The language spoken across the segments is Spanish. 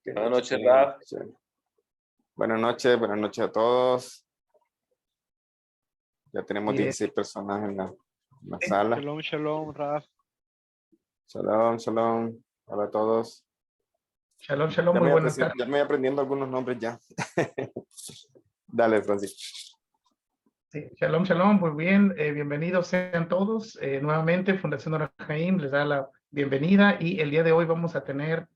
Buenas noches, Raf. Buenas noches a todos. Ya tenemos 16 personas en la sala. Shalom, shalom, Raf. Shalom, shalom. Hola a todos. Shalom, shalom, muy buenas tardes. Ya me voy aprendiendo algunos nombres ya. Dale, Francisco. Sí, shalom, shalom, muy bien. Bienvenidos sean todos. Nuevamente, Fundación Or HaHaim les da la bienvenida y el día de hoy vamos a tener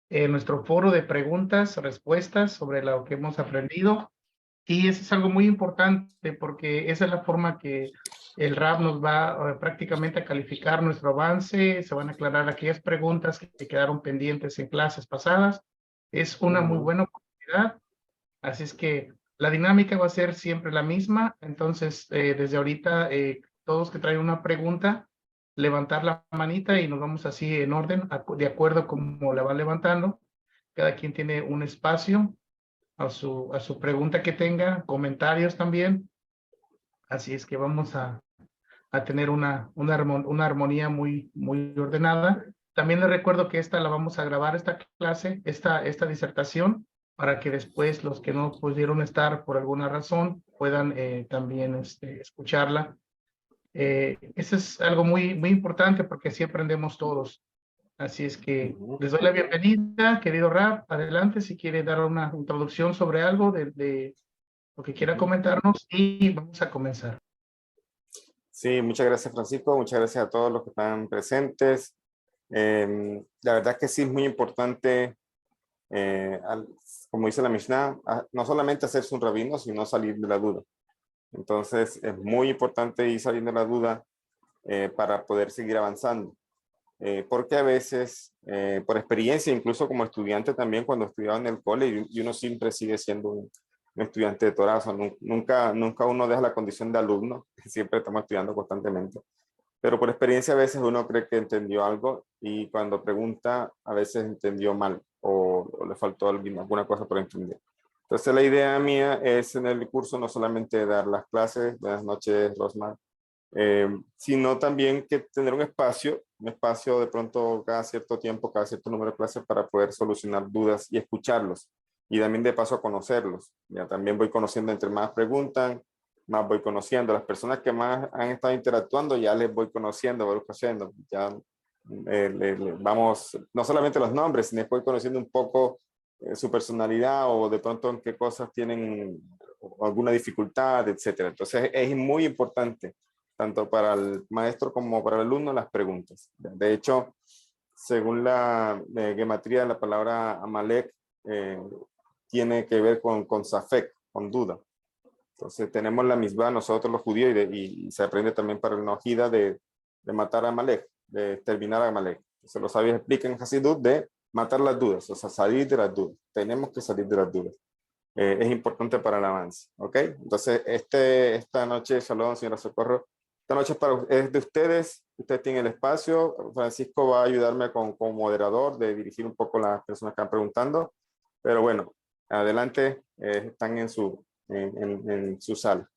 nuestro foro de preguntas, respuestas sobre lo que hemos aprendido. Y eso es algo muy importante porque esa es la forma que el RAB nos va prácticamente a calificar nuestro avance. Se van a aclarar aquellas preguntas que quedaron pendientes en clases pasadas. Es una muy buena oportunidad. Así es que la dinámica va a ser siempre la misma. Entonces, desde ahorita, todos que traen una pregunta, levantar la manita y nos vamos así en orden, de acuerdo como la van levantando. Cada quien tiene un espacio a su pregunta que tenga, comentarios también. Así es que vamos a tener una armonía muy ordenada. También les recuerdo que esta la vamos a grabar, esta clase, esta disertación, para que después los que no pudieron estar por alguna razón puedan también escucharla. Eso es algo muy importante porque así aprendemos todos. Así es que les doy la bienvenida, querido Raf. Adelante si quiere dar una introducción sobre algo de lo que quiera comentarnos y vamos a comenzar. Sí, muchas gracias, Francisco. Muchas gracias a todos los que están presentes. La verdad que sí es muy importante, como dice la Mishnah, no solamente hacerse un rabino, sino salir de la duda. Entonces, es muy importante ir saliendo de la duda para poder seguir avanzando. Porque a veces, por experiencia, incluso como estudiante también, cuando estudiaba en el cole, y uno siempre sigue siendo un estudiante de Torah, o sea, nunca uno deja la condición de alumno, siempre estamos estudiando constantemente. Pero por experiencia a veces uno cree que entendió algo y cuando pregunta a veces entendió mal o le faltó alguna cosa por entender. Entonces la idea mía es en el curso no solamente dar las clases, buenas noches Rosmar, sino también que tener un espacio de pronto cada cierto tiempo, cada cierto número de clases para poder solucionar dudas y escucharlos y también de paso a conocerlos. Ya también voy conociendo, entre más preguntan, más voy conociendo. Las personas que más han estado interactuando ya les voy conociendo, ya vamos, no solamente los nombres, sino voy conociendo un poco su personalidad o de pronto en qué cosas tienen alguna dificultad, etcétera. Entonces es muy importante tanto para el maestro como para el alumno, las preguntas. De hecho, según la gematría, la palabra Amalek tiene que ver con Safek, con duda. Entonces tenemos la misma nosotros los judíos y se aprende también para el Nojida de matar a Amalek, de terminar a Amalek. Entonces los sabios explican en Hasidut de matar las dudas, o sea, salir de las dudas. Tenemos que salir de las dudas. Es importante para el avance, ¿ok? Entonces esta noche, shalom, señora Socorro, esta noche es de ustedes tienen el espacio. Francisco va a ayudarme como moderador de dirigir un poco las personas que están preguntando. Pero bueno, adelante, están en su sala.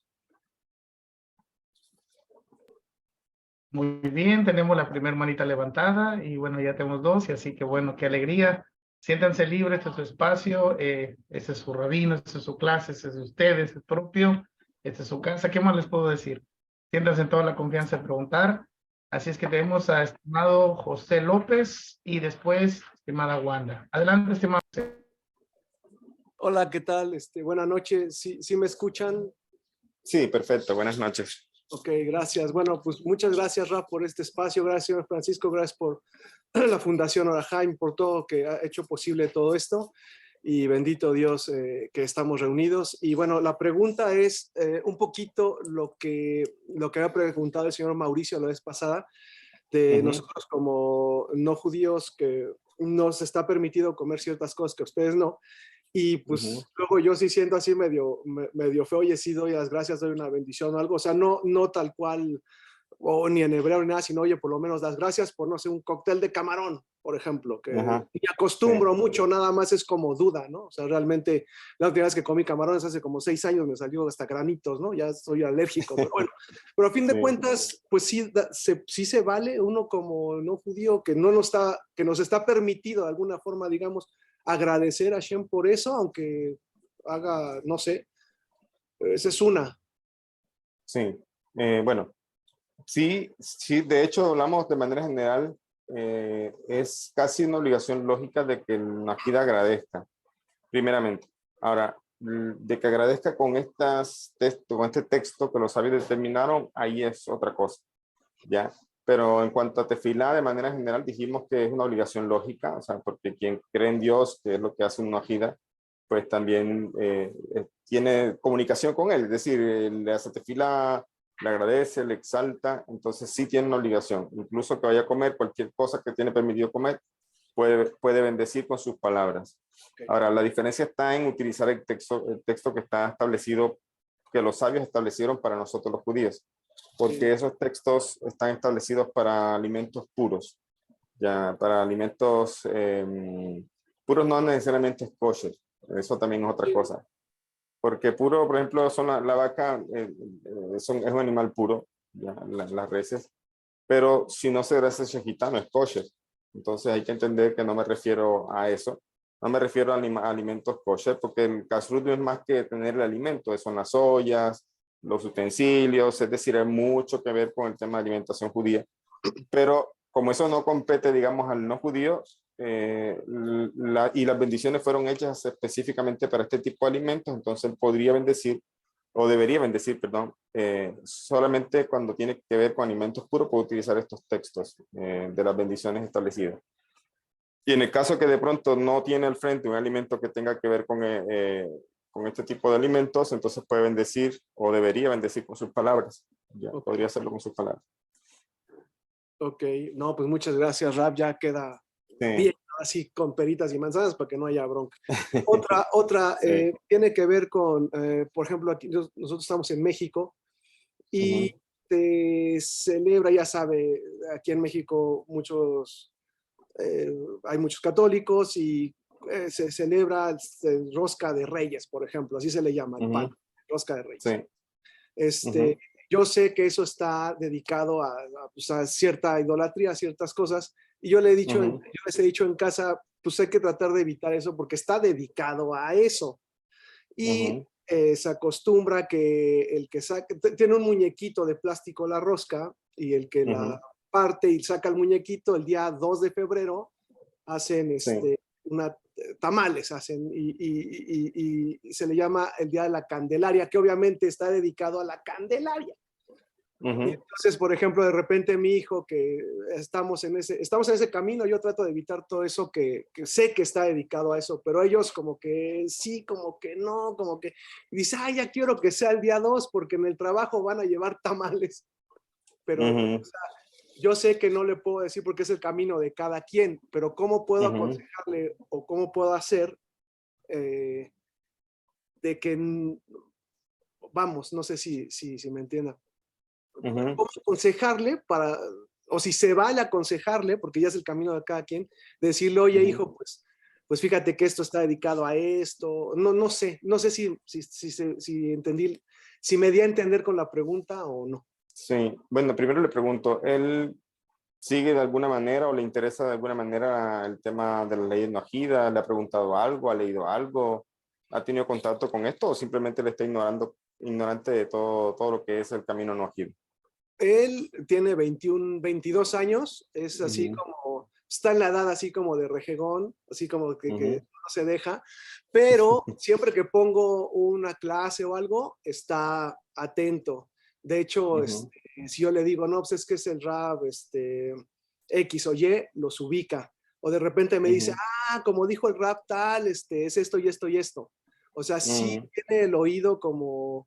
Muy bien, tenemos la primera manita levantada y bueno, ya tenemos dos y así que bueno, qué alegría. Siéntanse libres, este es su espacio, este es su rabino, esta es su clase, este es de ustedes, es propio, esta es su casa. ¿Qué más les puedo decir? Siéntanse en toda la confianza de preguntar. Así es que tenemos a estimado José López y después estimada Wanda. Adelante, estimado José. Hola, ¿qué tal? Buenas noches. ¿Sí me escuchan? Sí, perfecto. Buenas noches. Ok, gracias. Bueno, pues muchas gracias, Raf, por este espacio. Gracias, señor Francisco. Gracias por la Fundación Or HaHaim, por todo que ha hecho posible todo esto. Y bendito Dios que estamos reunidos. Y bueno, la pregunta es un poquito lo que había preguntado el señor Mauricio la vez pasada, de nosotros como no judíos que nos está permitido comer ciertas cosas que ustedes no. Y pues luego yo sí siento así medio feo, oye, sí doy las gracias, doy una bendición o algo, o sea, no tal cual o ni en hebreo ni nada, sino, oye, por lo menos das gracias por, no sé, un cóctel de camarón, por ejemplo, que Ajá, me acostumbro sí, mucho, nada más es como duda, ¿no? O sea, realmente, la última vez que comí camarones hace como 6 años me salió hasta granitos, ¿no? Ya soy alérgico, pero bueno. Pero a fin de sí, cuentas, pues sí, sí se vale uno como no judío que no nos está, que nos está permitido de alguna forma, digamos, agradecer a Hashem por eso, aunque haga, no sé, esa es una. sí. Bueno, sí, sí, de hecho hablamos de manera general, es casi una obligación lógica de que el Najid agradezca, primeramente. Ahora, de que agradezca con con este texto que los sabios determinaron, ahí es otra cosa, ¿ya? Pero en cuanto a tefilá, de manera general dijimos que es una obligación lógica, o sea, porque quien cree en Dios, que es lo que hace un Najida, pues también tiene comunicación con él, es decir, le hace tefilá, le agradece, le exalta, entonces sí tiene una obligación. Incluso que vaya a comer cualquier cosa que tiene permitido comer, puede bendecir con sus palabras. Okay. Ahora, la diferencia está en utilizar el texto que está establecido, que los sabios establecieron para nosotros los judíos, porque Sí. esos textos están establecidos para alimentos puros, ya para alimentos puros no necesariamente es kosher, eso también es otra Sí. cosa. Porque puro, por ejemplo, son la vaca, es un animal puro, ya, las reses, pero si no se gracia shejitá no es kosher. Entonces hay que entender que no me refiero a eso. No me refiero a alimentos kosher, porque el kashrut no es más que tener el alimento, son las ollas, los utensilios, es decir, hay mucho que ver con el tema de alimentación judía. Pero como eso no compete, digamos, al no judío, y las bendiciones fueron hechas específicamente para este tipo de alimentos, entonces podría bendecir, o debería bendecir, perdón, solamente cuando tiene que ver con alimentos puros, puede utilizar estos textos de las bendiciones establecidas. Y en el caso que de pronto no tiene al frente un alimento que tenga que ver con este tipo de alimentos, entonces puede bendecir o debería bendecir con sus palabras. Ya, Okay. podría hacerlo con sus palabras. Ok, no, pues muchas gracias, Rap, ya queda Sí. bien, así con peritas y manzanas para que no haya bronca. Otra Sí. tiene que ver con, por ejemplo, aquí nosotros estamos en México y se celebra, ya sabe, aquí en México hay muchos católicos y se celebra rosca de reyes, por ejemplo, así se le llama el pan, rosca de reyes. Sí. Yo sé que eso está dedicado pues, a cierta idolatría, a ciertas cosas, y yo les he dicho en casa, pues hay que tratar de evitar eso porque está dedicado a eso. Y se acostumbra que el que saca, tiene un muñequito de plástico la rosca, y el que la parte y saca el muñequito el día 2 de febrero, hacen Sí. tamales hacen y se le llama el Día de la Candelaria, que obviamente está dedicado a la Candelaria. Y entonces, por ejemplo, de repente mi hijo, que estamos en ese camino, yo trato de evitar todo eso que sé que está dedicado a eso, pero ellos como que sí, como que no, como que dice, ay, ya quiero que sea el día 2 porque en el trabajo van a llevar tamales. Pero o sea, yo sé que no le puedo decir porque es el camino de cada quien, pero ¿cómo puedo aconsejarle o cómo puedo hacer de que, vamos, no sé si me entiendan, cómo aconsejarle o si se vale aconsejarle, porque ya es el camino de cada quien, decirle, oye, hijo, pues fíjate que esto está dedicado a esto, no sé si entendí, si me di a entender con la pregunta o no. Sí, bueno, primero le pregunto, ¿él sigue de alguna manera o le interesa de alguna manera el tema de la ley Najida? ¿Le ha preguntado algo? ¿Ha leído algo? ¿Ha tenido contacto con esto o simplemente le está ignorante de todo lo que es el camino Najida? Él tiene 22 años, es así como, está en la edad así como de rejegón, así como que no se deja, pero siempre que pongo una clase o algo, está atento. De hecho, si yo le digo, no, pues es que es el rap, X o Y, los ubica. O de repente me dice, como dijo el rap tal, es esto y esto y esto. O sea, sí tiene el oído como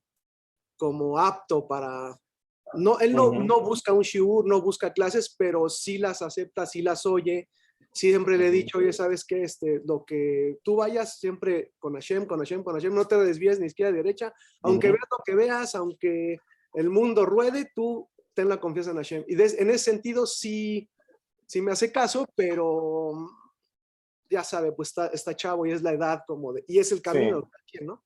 apto para... No, él no busca un shiur, no busca clases, pero sí las acepta, sí las oye. Siempre le he dicho, oye, ¿sabes qué? Lo que tú vayas siempre con Hashem, no te desvíes ni izquierda ni derecha, aunque veas lo que veas, aunque el mundo ruede, tú ten la confianza en Hashem. Y en ese sentido sí me hace caso, pero ya sabe, pues está chavo y es la edad y es el camino Sí. de cada quien, ¿no?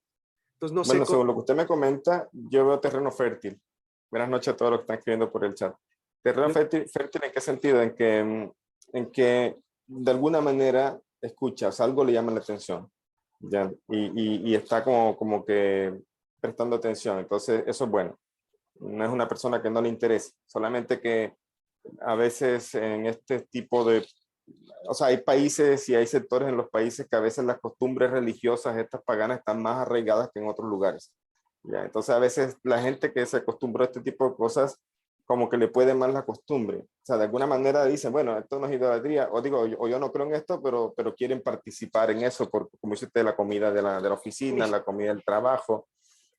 Entonces no sé Bueno, cómo. según lo que usted me comenta, yo veo terreno fértil. Buenas noches a todos los que están escribiendo por el chat. Terreno fértil ¿en qué sentido? En que de alguna manera escucha, o sea, algo le llama la atención, ¿ya? Y está como que prestando atención. Entonces, eso es bueno. No es una persona que no le interese, solamente que a veces en este tipo de, o sea, hay países y hay sectores en los países que a veces las costumbres religiosas, estas paganas, están más arraigadas que en otros lugares. ¿Ya? Entonces a veces la gente que se acostumbró a este tipo de cosas, como que le puede mal la costumbre. O sea, de alguna manera dicen, bueno, esto no es idolatría, o digo, o yo no creo en esto, pero quieren participar en eso, porque como dice usted, la comida de la oficina, la comida del trabajo.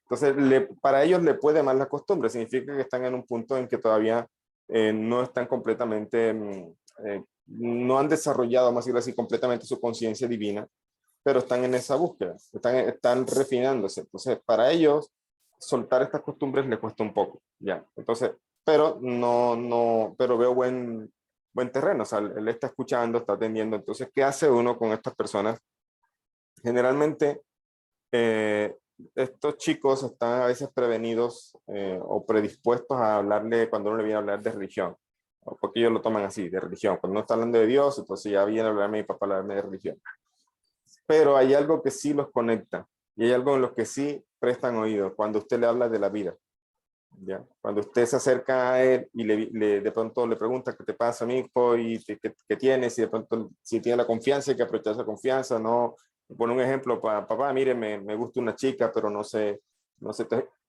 Entonces, para ellos le puede mal la costumbre, significa que están en un punto en que todavía no están completamente, no han desarrollado, vamos a decirlo así, completamente su conciencia divina, pero están en esa búsqueda, están refinándose. Entonces, para ellos, soltar estas costumbres le cuesta un poco, ya. Entonces, pero pero veo buen terreno, o sea, él está escuchando, está atendiendo. Entonces, ¿qué hace uno con estas personas? Generalmente, estos chicos están a veces prevenidos o predispuestos a hablarle cuando uno le viene a hablar de religión, porque ellos lo toman así, de religión. Cuando uno está hablando de Dios, entonces ya viene a hablarme mi papá a hablarme de religión. Pero hay algo que sí los conecta y hay algo en lo que sí prestan oído cuando usted le habla de la vida. ¿Ya? Cuando usted se acerca a él y de pronto le pregunta qué te pasa, mijo, y qué tienes, y de pronto si tiene la confianza, hay que aprovechar esa confianza, no. Por un ejemplo, papá, mire, me gusta una chica, pero no sé.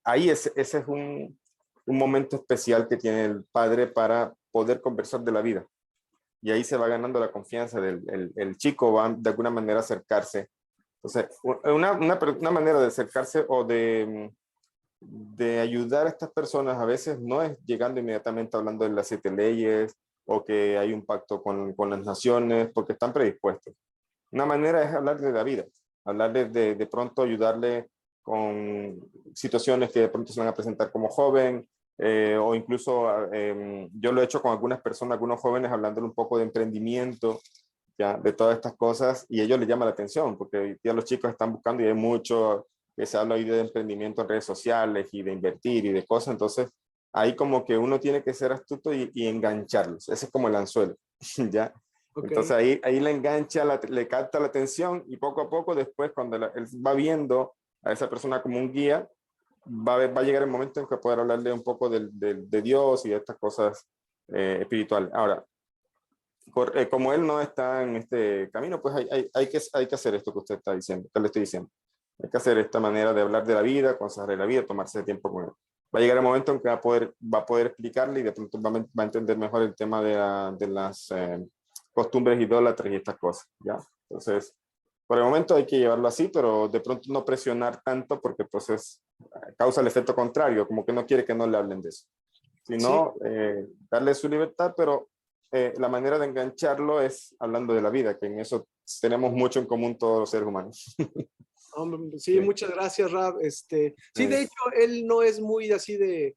Ahí ese es un momento especial que tiene el padre para poder conversar de la vida. Y ahí se va ganando la confianza el chico, va de alguna manera a acercarse. Entonces, una manera de acercarse o de ayudar a estas personas a veces no es llegando inmediatamente hablando de las 7 leyes o que hay un pacto con las naciones, porque están predispuestos. Una manera es hablar de la vida, hablar de pronto ayudarle con situaciones que de pronto se van a presentar como joven, o incluso yo lo he hecho con algunas personas, algunos jóvenes, hablándole un poco de emprendimiento, ya, de todas estas cosas, y a ellos les llama la atención, porque hoy día los chicos están buscando y hay mucho que se habla hoy de emprendimiento en redes sociales y de invertir y de cosas, entonces ahí como que uno tiene que ser astuto y engancharlos, ese es como el anzuelo, ¿ya? Okay. Entonces ahí le engancha, le capta la atención y poco a poco después cuando él va viendo a esa persona como un guía, va a llegar el momento en que poder hablarle un poco de Dios y de estas cosas espirituales. Ahora, como él no está en este camino, pues hay que hacer esto que usted está diciendo, que le estoy diciendo. Hay que hacer esta manera de hablar de la vida, consagrar la vida, tomarse tiempo con él. Va a llegar el momento en que va a poder explicarle y de pronto va a entender mejor el tema de las costumbres idólatras y estas cosas, ¿ya? Entonces, por el momento hay que llevarlo así, pero de pronto no presionar tanto porque pues causa el efecto contrario, como que no quiere que no le hablen de eso. Sino darle su libertad, pero la manera de engancharlo es hablando de la vida, que en eso tenemos mucho en común todos los seres humanos. Sí, muchas gracias, Rab. Sí, de hecho, él no es muy así de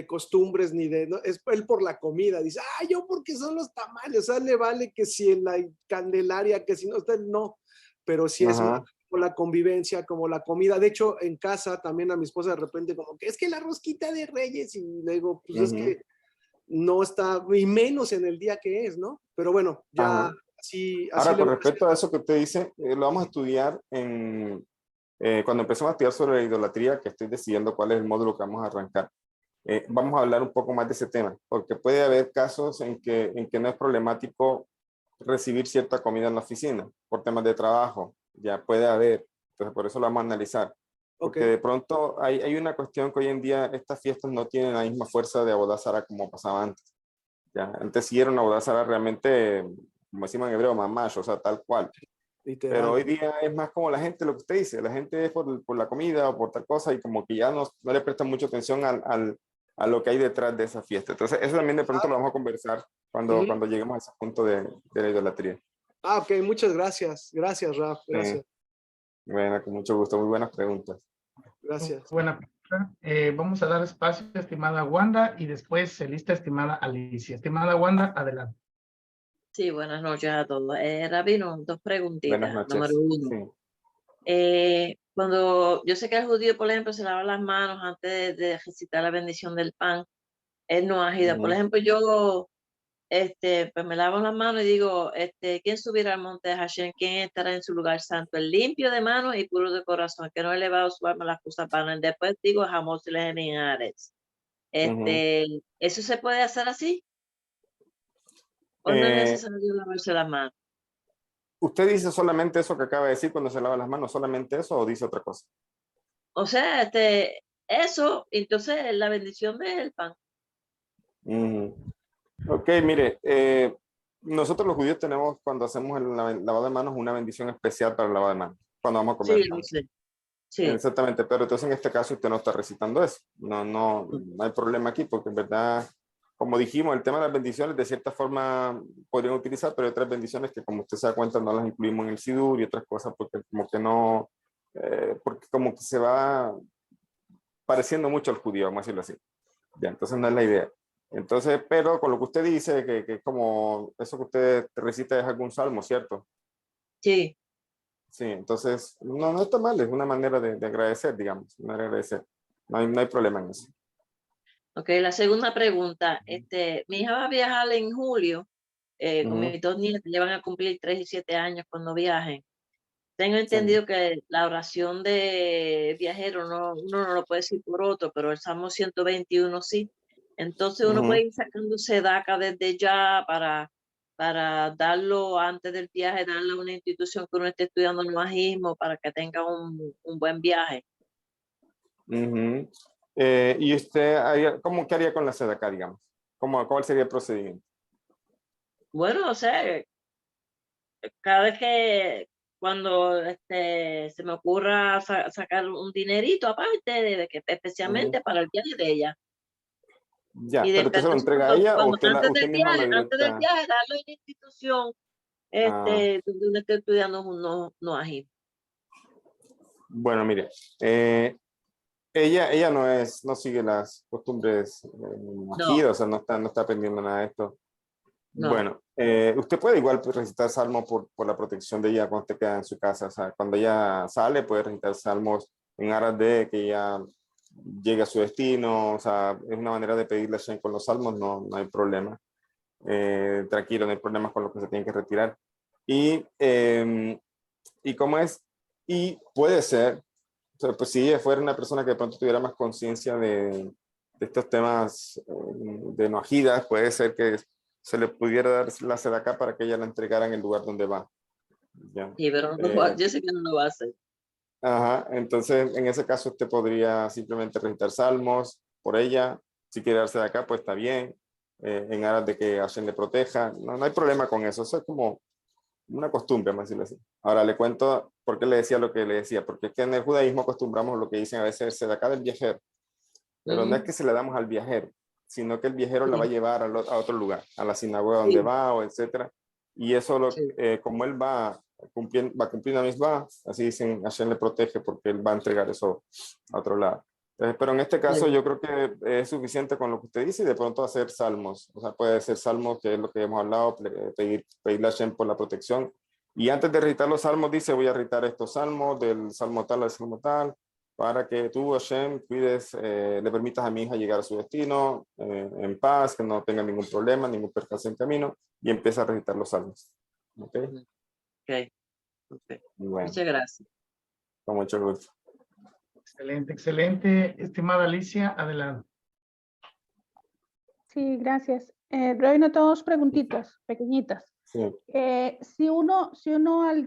costumbres ni de, no, es él por la comida, dice, yo porque son los tamales, o sea, le vale que si en la Candelaria, que si no, usted no, pero sí es como la convivencia, como la comida. De hecho, en casa también a mi esposa de repente como que es que la rosquita de Reyes, y le digo, pues es que no está, y menos en el día que es, ¿no? Pero bueno, ya así Ahora, con le respecto a eso que usted dice, lo vamos a estudiar cuando empecemos a estudiar sobre la idolatría, que estoy decidiendo cuál es el módulo que vamos a arrancar. Vamos a hablar un poco más de ese tema, porque puede haber casos en que no es problemático recibir cierta comida en la oficina, por temas de trabajo, ya puede haber, entonces por eso lo vamos a analizar. Porque de pronto hay una cuestión que hoy en día estas fiestas no tienen la misma fuerza de Abodá Zara como pasaba antes. ¿Ya? Antes sí era una Abodá Zara realmente, como decimos en hebreo, mamash, o sea, tal cual. Literal. Pero hoy día es más como la gente, lo que usted dice, la gente es por la comida o por tal cosa y como que ya no le prestan mucha atención a lo que hay detrás de esa fiesta. Entonces, eso también de pronto lo vamos a conversar cuando lleguemos a ese punto de la idolatría. Ok, muchas gracias. Gracias, Raf. Gracias. Bueno, con mucho gusto. Muy buenas preguntas. Gracias. Buena Vamos a dar espacio, estimada Wanda, y después se lista, estimada Alicia. Estimada Wanda, adelante. Sí, buenas noches a todos. Rabino, dos Buenas preguntitas. Número noches. uno, cuando yo sé que el judío, por ejemplo, se lava las manos antes de recitar la bendición del pan, es no ágida. Por Ujú. ejemplo, yo pues me lavo las manos y digo, ¿quién subirá al monte de Hashem? ¿Quién estará en su lugar santo? El limpio de manos y puro de corazón, que no ha elevado su alma a las cosas vanas. Después digo, jamás les eminares. Ujú. ¿Eso se puede hacer así? ¿O no es Eh, necesario lavarse las manos? ¿Usted dice solamente eso que acaba de decir cuando se lava las manos? ¿Solamente eso o dice otra cosa? O sea, eso, entonces la bendición del pan. Ujú. Ok, mire, nosotros los judíos tenemos cuando hacemos el lavado de manos una bendición especial para el lavado de manos, cuando vamos a comer Sí, lo pan. sé. Sí. Exactamente, pero entonces en este caso usted no está recitando eso. No hay problema aquí porque en verdad, como dijimos, el tema de las bendiciones de cierta forma podrían utilizar, pero hay otras bendiciones que como usted se da cuenta no las incluimos en el Sidur y otras cosas porque como que no, porque como que se va pareciendo mucho al judío, vamos a decirlo así. Ya, entonces no es la idea. Entonces, pero con lo que usted dice, que es como eso que usted recita es algún salmo, ¿cierto? Sí. Sí, entonces no está mal, es una manera de agradecer, digamos, una manera de agradecer. No hay problema en eso. Ok, la segunda pregunta. Mi hija va a viajar en julio con Ujú, mis dos nietos, ya van a cumplir 3 y 7 años cuando viajen. Tengo sí, entendido que la oración de viajero uno no lo puede decir por otro, pero el Salmo 121 sí. Entonces uno puede ujú, ir sacando sedaca desde ya para darlo antes del viaje, darle a una institución que uno esté estudiando el majismo para que tenga un buen viaje. ujú. ¿Y usted cómo qué haría con la sed acá, digamos? ¿Cuál sería el procedimiento? Bueno, o sea, cada vez que cuando se me ocurra sacar un dinerito aparte, de que Ujú. especialmente para el viaje de ella. Ya, Y pero después, usted se lo entonces, entrega a ella o usted, usted misma la antes del directa. viaje, darle a una institución Ah, donde uno esté estudiando no ají. bueno, mire, eh, ella no sigue las costumbres No, ajidas, o sea, no está aprendiendo nada de esto. no. Bueno, usted puede igual recitar salmos por la protección de ella cuando usted queda en su casa. O sea, cuando ella sale, puede recitar salmos en aras de que ella llegue a su destino. O sea, es una manera de pedirle a Shem con los salmos, no hay problema. Tranquilo, no hay problemas con lo que se tiene que retirar. Y cómo es, y puede ser, o sea, pues si ella fuera una persona que de pronto tuviera más conciencia de estos temas de no ajidas, puede ser que se le pudiera dar la sedaca para que ella la entregara en el lugar donde va. ¿Ya? Sí, pero yo sé que no lo va a hacer. Ajá, entonces en ese caso usted podría simplemente recitar salmos por ella. Si quiere darse de acá, pues está bien, en aras de que Hashem le proteja. No hay problema con eso. Eso es como una costumbre, vamos a decirlo así. Ahora le cuento por qué le decía lo que le decía, porque es que en el judaísmo acostumbramos lo que dicen a veces de acá del viajero, pero no es Ujú, que se le damos al viajero, sino que el viajero la va a sí, llevar a otro lugar, a la sinagoga donde sí, va o etcétera. Y eso, sí. como él va cumpliendo a misma, así dicen, Hashem le protege porque él va a entregar eso a otro lado. Pero en este caso Sí. yo creo que es suficiente con lo que usted dice y de pronto hacer salmos. O sea, puede ser salmos, que es lo que hemos hablado, pedirle a Hashem por la protección. Y antes de recitar los salmos, dice, voy a recitar estos salmos, del salmo tal al salmo tal, para que tú, Hashem, cuides, le permitas a mi hija llegar a su destino en paz, que no tenga ningún problema, ningún percance en camino, y empieza a recitar los salmos. ¿Ok? Ujú, ok, ok. Bueno, Muchas gracias. con mucho gusto. Excelente, excelente. Estimada Alicia, adelante. Sí, gracias. Reina, dos preguntitas pequeñitas. Sí. Si uno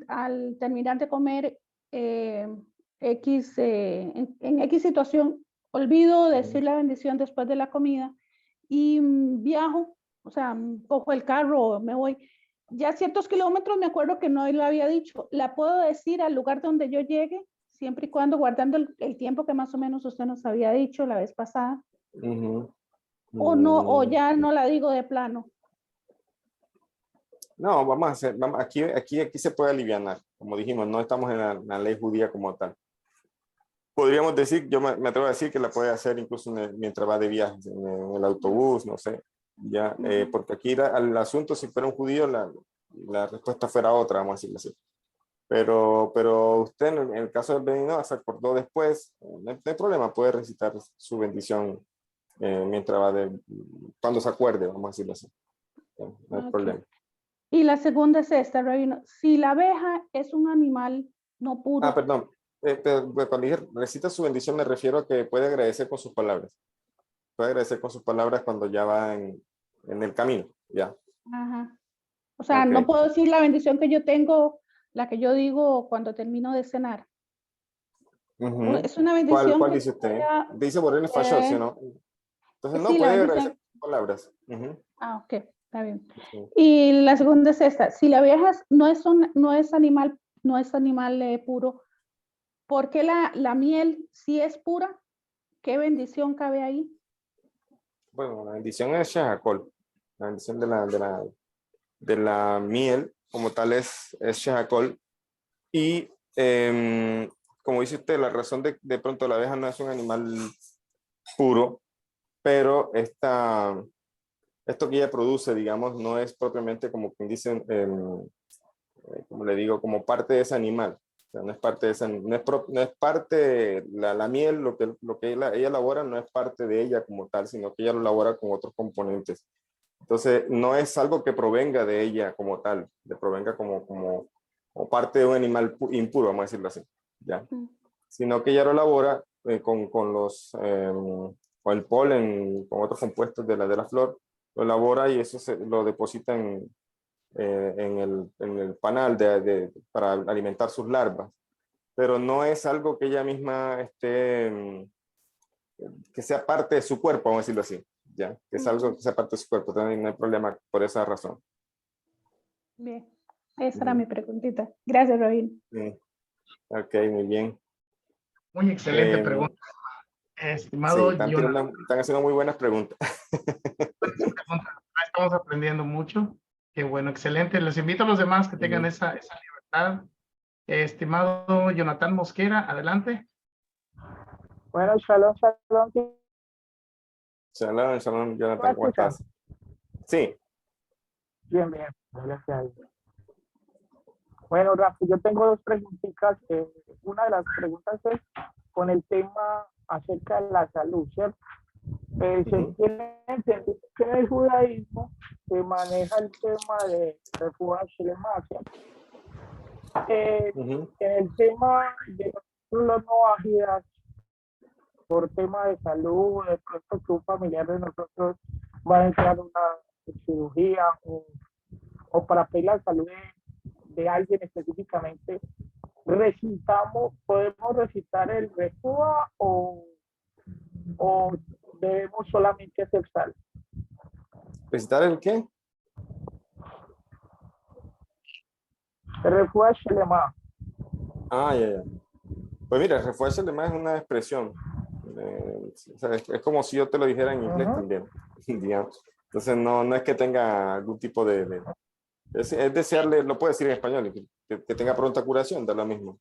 al terminar de comer en X situación, olvido decir la bendición después de la comida y viajo, o sea, cojo el carro, me voy. Ya ciertos kilómetros, me acuerdo que no lo había dicho, la puedo decir al lugar donde yo llegue, siempre y cuando guardando el tiempo que más o menos usted nos había dicho la vez pasada, Ujú. o no, o Mm, ya no la digo de plano. No, vamos a hacer, aquí se puede alivianar. Como dijimos, no estamos en la ley judía como tal. podríamos decir, yo me atrevo a decir que la puede hacer incluso mientras va de viaje, en el autobús, no sé. Ya, porque aquí el asunto, si fuera un judío, la respuesta fuera otra, vamos a decirlo así. Pero usted, en el caso del Benigno, se acordó después, no hay problema, puede recitar su bendición mientras va cuando se acuerde, vamos a decirlo así. No hay problema. Y la segunda es esta, Rabino. Si la abeja es un animal no puro. Perdón. Pero cuando dije recita su bendición, me refiero a que puede agradecer con sus palabras. Puede agradecer con sus palabras cuando ya va en el camino, ya. Ajá. O sea, no puedo decir la bendición que yo tengo, la que yo digo cuando termino de cenar. Es una bendición. ¿Cuál dice usted? Dice Borrell Fashot, ¿sí o no? Entonces no sí, puede agradecer con sus palabras. Ok, está bien. Sí. Y la segunda es esta. Si la abeja no es animal puro, ¿por qué la miel sí es pura? ¿Qué bendición cabe ahí? Bueno, la bendición es Shahakol. La bendición de la miel como tal es Shahakol. Y como dice usted, la razón de pronto la abeja no es un animal puro, pero esto que ella produce, digamos, no es propiamente como quien dicen, como le digo, como parte de ese animal. O sea, no es parte de esa, no es parte, la miel, lo que ella elabora no es parte de ella como tal, sino que ella lo elabora con otros componentes. Entonces, no es algo que provenga de ella como tal, que provenga como parte de un animal impuro, vamos a decirlo así, ¿ya? Sino que ella lo elabora con el polen, con otros compuestos de la flor, lo elabora y eso lo deposita en el panal para alimentar sus larvas. Pero no es algo que ella misma que sea parte de su cuerpo, vamos a decirlo así, ¿ya? Que es algo que sea parte de su cuerpo, entonces no hay problema por esa razón. Bien, esa era mi preguntita. Gracias, Robin. Ok, muy bien. Muy excelente pregunta. Estimado Jonathan. Están haciendo muy buenas preguntas. Estamos aprendiendo mucho. Qué bueno, excelente. Les invito a los demás que tengan esa libertad. Estimado Jonathan Mosquera, adelante. Bueno, shalom. Shalom, Jonathan, ¿cómo estás? Sí. Bien, gracias a Dios. Bueno, Rafa, yo tengo dos preguntitas. Una de las preguntas es con el tema acerca de la salud, ¿cierto? Se tiene entendido que en el judaísmo se maneja el tema de refuah shelema, ¿cierto? En el tema de los noajidas, por tema de salud, de pronto que un familiar de nosotros va a entrar a una cirugía o para pedir la salud de alguien específicamente, podemos recitar el refuah o debemos solamente hacer sal. ¿Recitar el qué? El refuah shelema. Ya. Pues mira, el refuah shelema es una expresión. O sea, es como si yo te lo dijera en inglés también, digamos. Entonces no es que tenga algún tipo de es desearle, lo puedo decir en español, que tenga pronta curación, da lo mismo.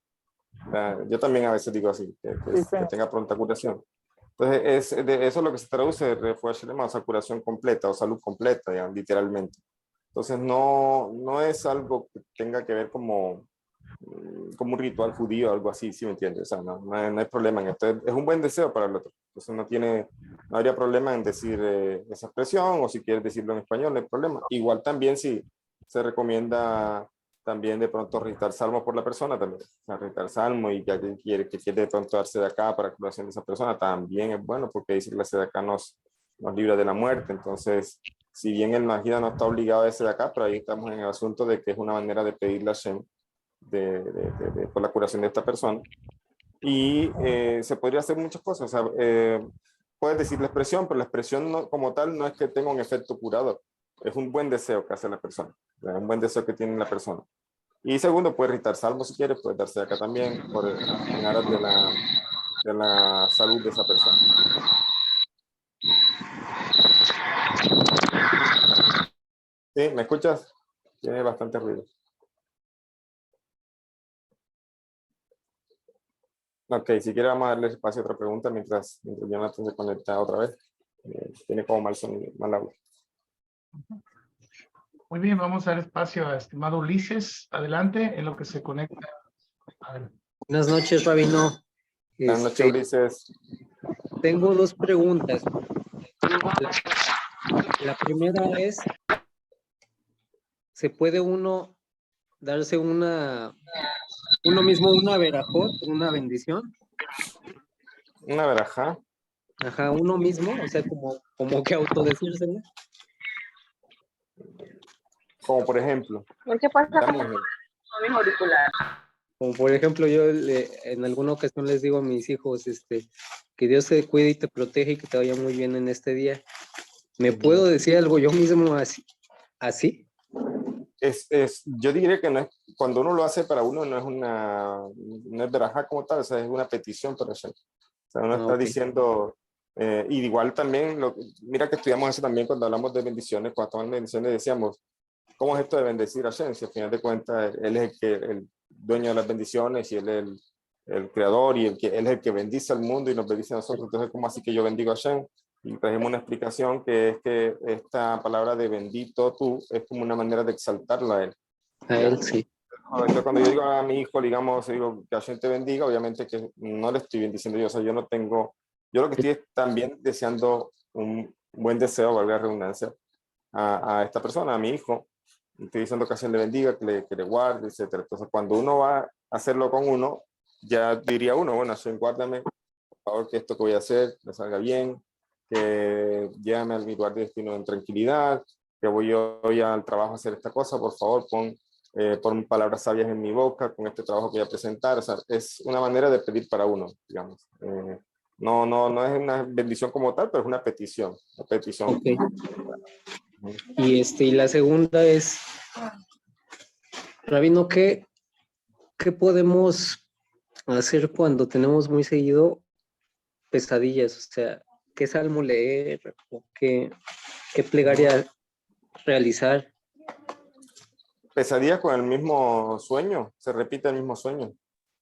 Yo también a veces digo así, que tenga pronta curación. Entonces, eso es lo que se traduce de refuah shelema, o sea, curación completa o salud completa, digamos, literalmente. Entonces, no es algo que tenga que ver como un ritual judío o algo así, ¿sí me entiendes? O sea, no hay problema en esto. Es un buen deseo para el otro. Entonces, no habría problema en decir esa expresión, o si quieres decirlo en español, no hay problema. Igual también si se recomienda también de pronto recitar salmo por la persona también. O sea, recitar salmo y que quiere de pronto darse de acá para curación de esa persona también es bueno, porque dice que la de acá nos libra de la muerte. Entonces, si bien el Majida no está obligado a ese de acá, pero ahí estamos en el asunto de que es una manera de pedirle a Shem por la curación de esta persona. Y se podría hacer muchas cosas. O sea, puedes decir la expresión, pero la expresión como tal no es que tenga un efecto curador. Es un buen deseo que hace la persona. Es un buen deseo que tiene la persona. Y segundo, puedes recitar salmos si quieres, puedes darse acá también en aras de la salud de esa persona. ¿Sí? ¿Me escuchas? Tiene bastante ruido. Ok, si quiere vamos a darle espacio a otra pregunta mientras Jonathan se conecta otra vez. Tiene como mal sonido, mal audio. Muy bien, vamos a dar espacio a estimado Ulises. Adelante, en lo que se conecta. Adelante. Buenas noches, Rabino. Buenas noches, Ulises. Tengo dos preguntas. La primera es, ¿se puede uno darse uno mismo una verajot, una bendición? Una verajá. Ajá, uno mismo, o sea, como que autodecírselo. Como por ejemplo. ¿Por qué pasa dame un con ejemplo. mis auriculares? Como por ejemplo, yo en alguna ocasión les digo a mis hijos, que Dios te cuide y te protege y que te vaya muy bien en este día. ¿Me puedo decir algo yo mismo así? ¿Así? Yo diría que no es, cuando uno lo hace para uno no es verajá como tal, o sea, es una petición para Hashem. O sea, uno está Ok. diciendo, y igual también, mira que estudiamos eso también cuando hablamos de bendiciones, cuando tomamos bendiciones decíamos, ¿cómo es esto de bendecir a Hashem? Si al final de cuentas él es el dueño de las bendiciones y él es el creador y él es el que bendice al mundo y nos bendice a nosotros, entonces ¿cómo así que yo bendigo a Hashem? Y trajimos una explicación que es que esta palabra de bendito tú es como una manera de exaltarlo a él. A él sí. Entonces, cuando yo digo a mi hijo, digamos, digo que Hashem te bendiga, obviamente que no le estoy bendiciendo yo, o sea, yo no tengo, yo lo que estoy es también deseando un buen deseo, valga la redundancia, a esta persona, a mi hijo. Estoy diciendo que Hashem le bendiga, que le guarde, etc. Entonces, cuando uno va a hacerlo con uno, ya diría uno, bueno, Hashem, guárdame, por favor, que esto que voy a hacer me salga bien, que llévame a mi lugar de destino en tranquilidad, que voy hoy al trabajo a hacer esta cosa, por favor, pon palabras sabias en mi boca con este trabajo que voy a presentar. O sea, es una manera de pedir para uno, digamos. No es una bendición como tal, pero es una petición. Una petición. Ok. Y la segunda es, Rabino, ¿qué podemos hacer cuando tenemos muy seguido pesadillas? O sea, ¿qué salmo leer o qué plegaria realizar? Pesadillas con el mismo sueño, se repite el mismo sueño.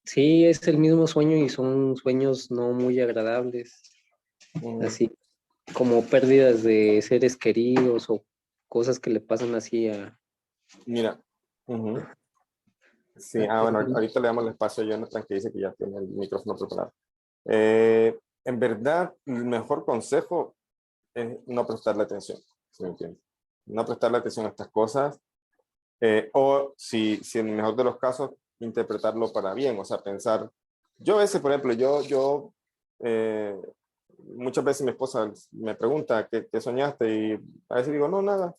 Sí, es el mismo sueño y son sueños no muy agradables, así como pérdidas de seres queridos o cosas que le pasan así a... Mira. Sí, bueno, ahorita le damos el espacio a Jonathan que dice que ya tiene el micrófono preparado. En verdad, el mejor consejo es no prestarle atención, ¿sí me entiendes? No prestarle atención a estas cosas, o si en el mejor de los casos, interpretarlo para bien, o sea, pensar, yo a veces, por ejemplo, muchas veces mi esposa me pregunta, ¿qué soñaste? Y a veces digo, no, nada,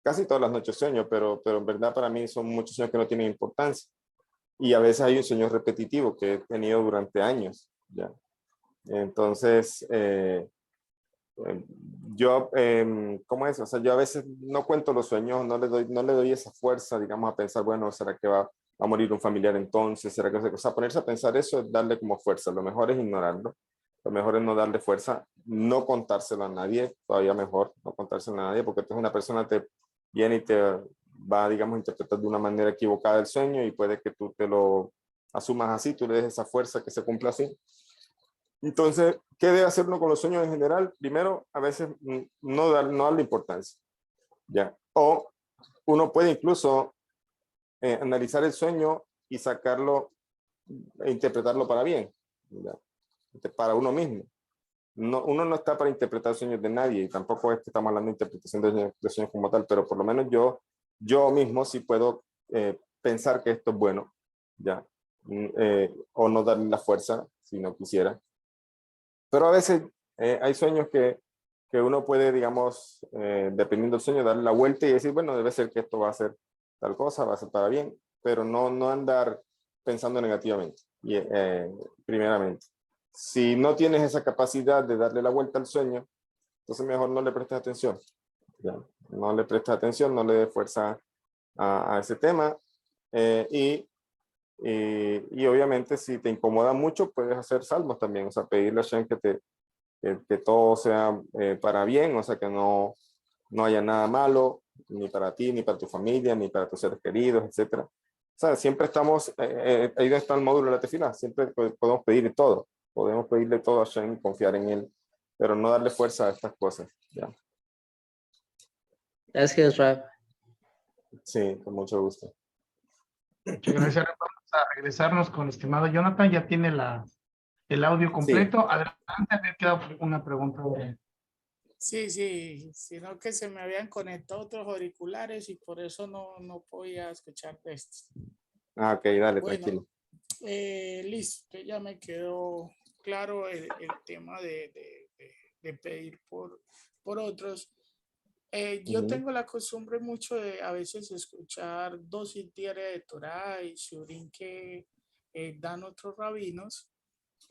casi todas las noches sueño, pero en verdad para mí son muchos sueños que no tienen importancia. Y a veces hay un sueño repetitivo que he tenido durante años, ¿ya? Entonces, ¿cómo es? O sea, yo a veces no cuento los sueños, no le doy esa fuerza, digamos, a pensar, bueno, ¿será que va a morir un familiar entonces? ¿Será que, o sea, ponerse a pensar eso es darle como fuerza? Lo mejor es ignorarlo, lo mejor es no darle fuerza, no contárselo a nadie, todavía mejor, no contárselo a nadie, porque entonces una persona te viene y te va, digamos, a interpretar de una manera equivocada el sueño y puede que tú te lo asumas así, tú le des esa fuerza que se cumpla así. Entonces, ¿qué debe hacer uno con los sueños en general? Primero, a veces no darle importancia, ¿ya? O uno puede incluso analizar el sueño y sacarlo e interpretarlo para bien, ¿ya? Para uno mismo. Uno no está para interpretar sueños de nadie y tampoco es que estamos hablando de interpretación de sueños como tal, pero por lo menos yo mismo sí puedo pensar que esto es bueno, ¿ya? O no darle la fuerza si no quisiera. Pero a veces hay sueños que uno puede, digamos, dependiendo del sueño, darle la vuelta y decir, bueno, debe ser que esto va a ser tal cosa, va a ser para bien, pero no andar pensando negativamente, primeramente. Si no tienes esa capacidad de darle la vuelta al sueño, entonces mejor no le prestes atención. ¿Ya? No le prestes atención, no le des fuerza a ese tema. Y obviamente si te incomoda mucho, puedes hacer salmos también, o sea, pedirle a Hashem que todo sea para bien, o sea, que no haya nada malo, ni para ti, ni para tu familia, ni para tus seres queridos, etc. sea, siempre estamos, ahí donde está el módulo de la tefilá, siempre podemos pedirle todo. Podemos pedirle todo a Hashem y confiar en él, pero no darle fuerza a estas cosas. ¿Ya? Gracias, Rab. Sí, con mucho gusto. Muchas gracias. Vamos a regresarnos con el estimado Jonathan. Ya tiene el audio completo. Adelante, me queda una pregunta. Sí, sino que se me habían conectado otros auriculares y por eso no podía escuchar esto. Ah, ok, dale, Bueno, tranquilo. Listo, ya me quedó claro el tema de pedir por otros. Yo tengo la costumbre mucho de a veces escuchar dosis diarias de Torah y Shurim que dan otros rabinos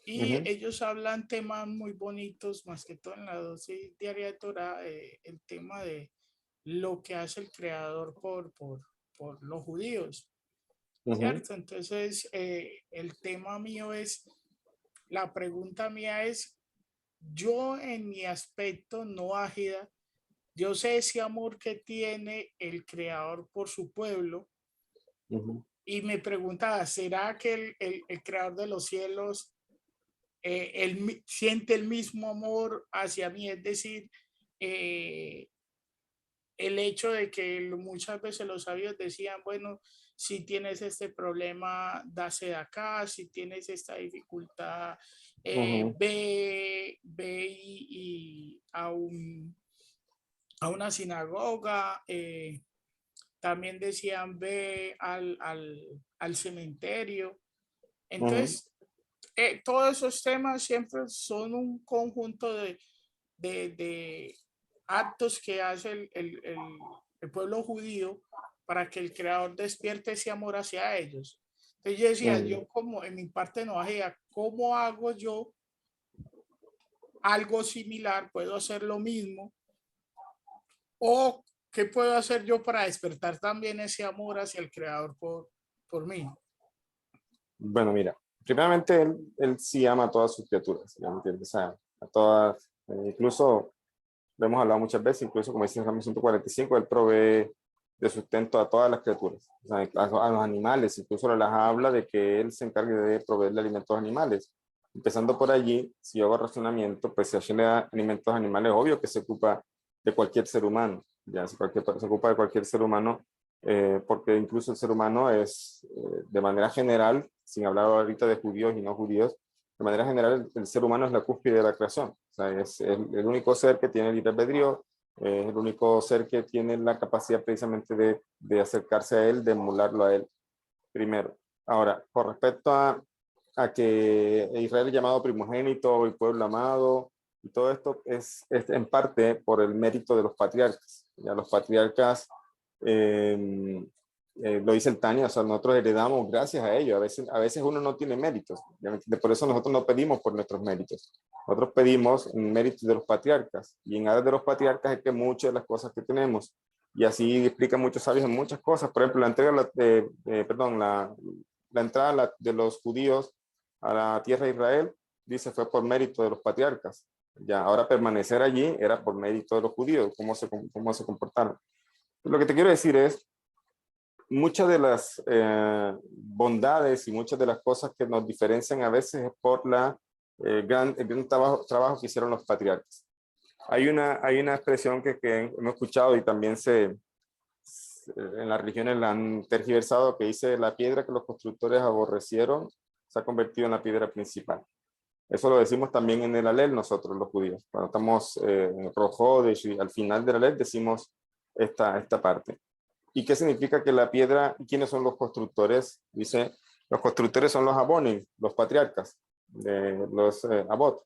y ellos hablan temas muy bonitos, más que todo en la dosis diaria de Torah, el tema de lo que hace el Creador por los judíos, ¿cierto? Entonces, el tema mío es, la pregunta mía es, yo en mi aspecto no ágida, yo sé ese amor que tiene el Creador por su pueblo y me preguntaba, ¿será que el Creador de los cielos él siente el mismo amor hacia mí? Es decir, el hecho de que muchas veces los sabios decían, bueno, si tienes este problema, dase de acá, si tienes esta dificultad, ve y a una sinagoga, también decían ve al cementerio. Entonces, todos esos temas siempre son un conjunto de actos que hace el pueblo judío para que el Creador despierte ese amor hacia ellos. Entonces yo decía, yo como en mi parte no hacía, ¿cómo hago yo algo similar? ¿Puedo hacer lo mismo? ¿O qué puedo hacer yo para despertar también ese amor hacia el Creador por mí? Bueno, mira, primeramente él sí ama a todas sus criaturas, ¿ya me entiendes? O sea, a todas, incluso lo hemos hablado muchas veces, incluso como dice en Salmo 145, él provee de sustento a todas las criaturas, o sea, a los animales, incluso les habla de que él se encargue de proveerle alimentos a animales. Empezando por allí, si yo hago razonamiento, pues si Hashem le da alimentos a animales, obvio que se ocupa de cualquier ser humano, ya se ocupa de cualquier ser humano, porque incluso el ser humano es, de manera general, sin hablar ahorita de judíos y no judíos, de manera general el ser humano es la cúspide de la creación, o sea, es el único ser que tiene libre albedrío, es el único ser que tiene la capacidad precisamente de acercarse a él, de emularlo a él primero. Ahora, con respecto a que Israel es llamado primogénito y pueblo amado, y todo esto es en parte por el mérito de los patriarcas. Ya los patriarcas, lo dice el Tania, o sea, nosotros heredamos gracias a ellos. A veces uno no tiene méritos, por eso nosotros no pedimos por nuestros méritos. Nosotros pedimos en méritos de los patriarcas, y en aras de los patriarcas es que muchas de las cosas que tenemos, y así explican muchos sabios en muchas cosas. Por ejemplo, la entrada de los judíos a la tierra de Israel, dice, fue por mérito de los patriarcas. Ya, ahora permanecer allí era por mérito de los judíos, cómo se comportaron. Lo que te quiero decir es, muchas de las bondades y muchas de las cosas que nos diferencian a veces es por el gran trabajo que hicieron los patriarcas. Hay una expresión que hemos escuchado y también en las religiones la han tergiversado, que dice: la piedra que los constructores aborrecieron se ha convertido en la piedra principal. Eso lo decimos también en el Alel nosotros los judíos. Cuando estamos en Rojodesh y al final del Alel decimos esta parte. ¿Y qué significa que la piedra? ¿Quiénes son los constructores? Dice, los constructores son los abonim, los patriarcas, los abot.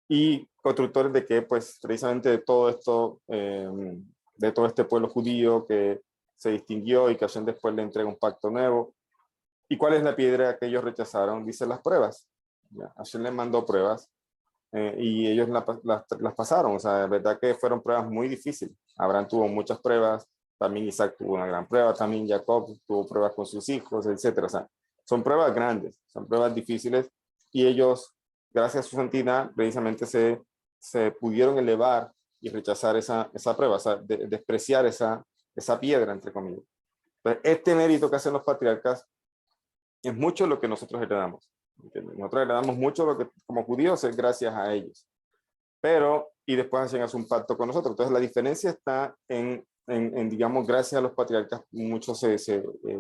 ¿Y constructores de qué? Pues precisamente de todo esto, de todo este pueblo judío que se distinguió y que Hashem después le entrega un pacto nuevo. ¿Y cuál es la piedra que ellos rechazaron? Dice las pruebas. Hashem les mandó pruebas y ellos las pasaron. O sea, de verdad que fueron pruebas muy difíciles. Abraham tuvo muchas pruebas, también Isaac tuvo una gran prueba, también Jacob tuvo pruebas con sus hijos, etc. O sea, son pruebas grandes, son pruebas difíciles, y ellos, gracias a su santidad, precisamente se pudieron elevar y rechazar esa prueba, o sea, despreciar esa piedra, entre comillas. Entonces, este mérito que hacen los patriarcas es mucho lo que nosotros heredamos. ¿Entiendes? Nosotros heredamos mucho lo que como judíos es gracias a ellos. Pero, y después hacen un pacto con nosotros. Entonces, la diferencia está digamos, gracias a los patriarcas, mucho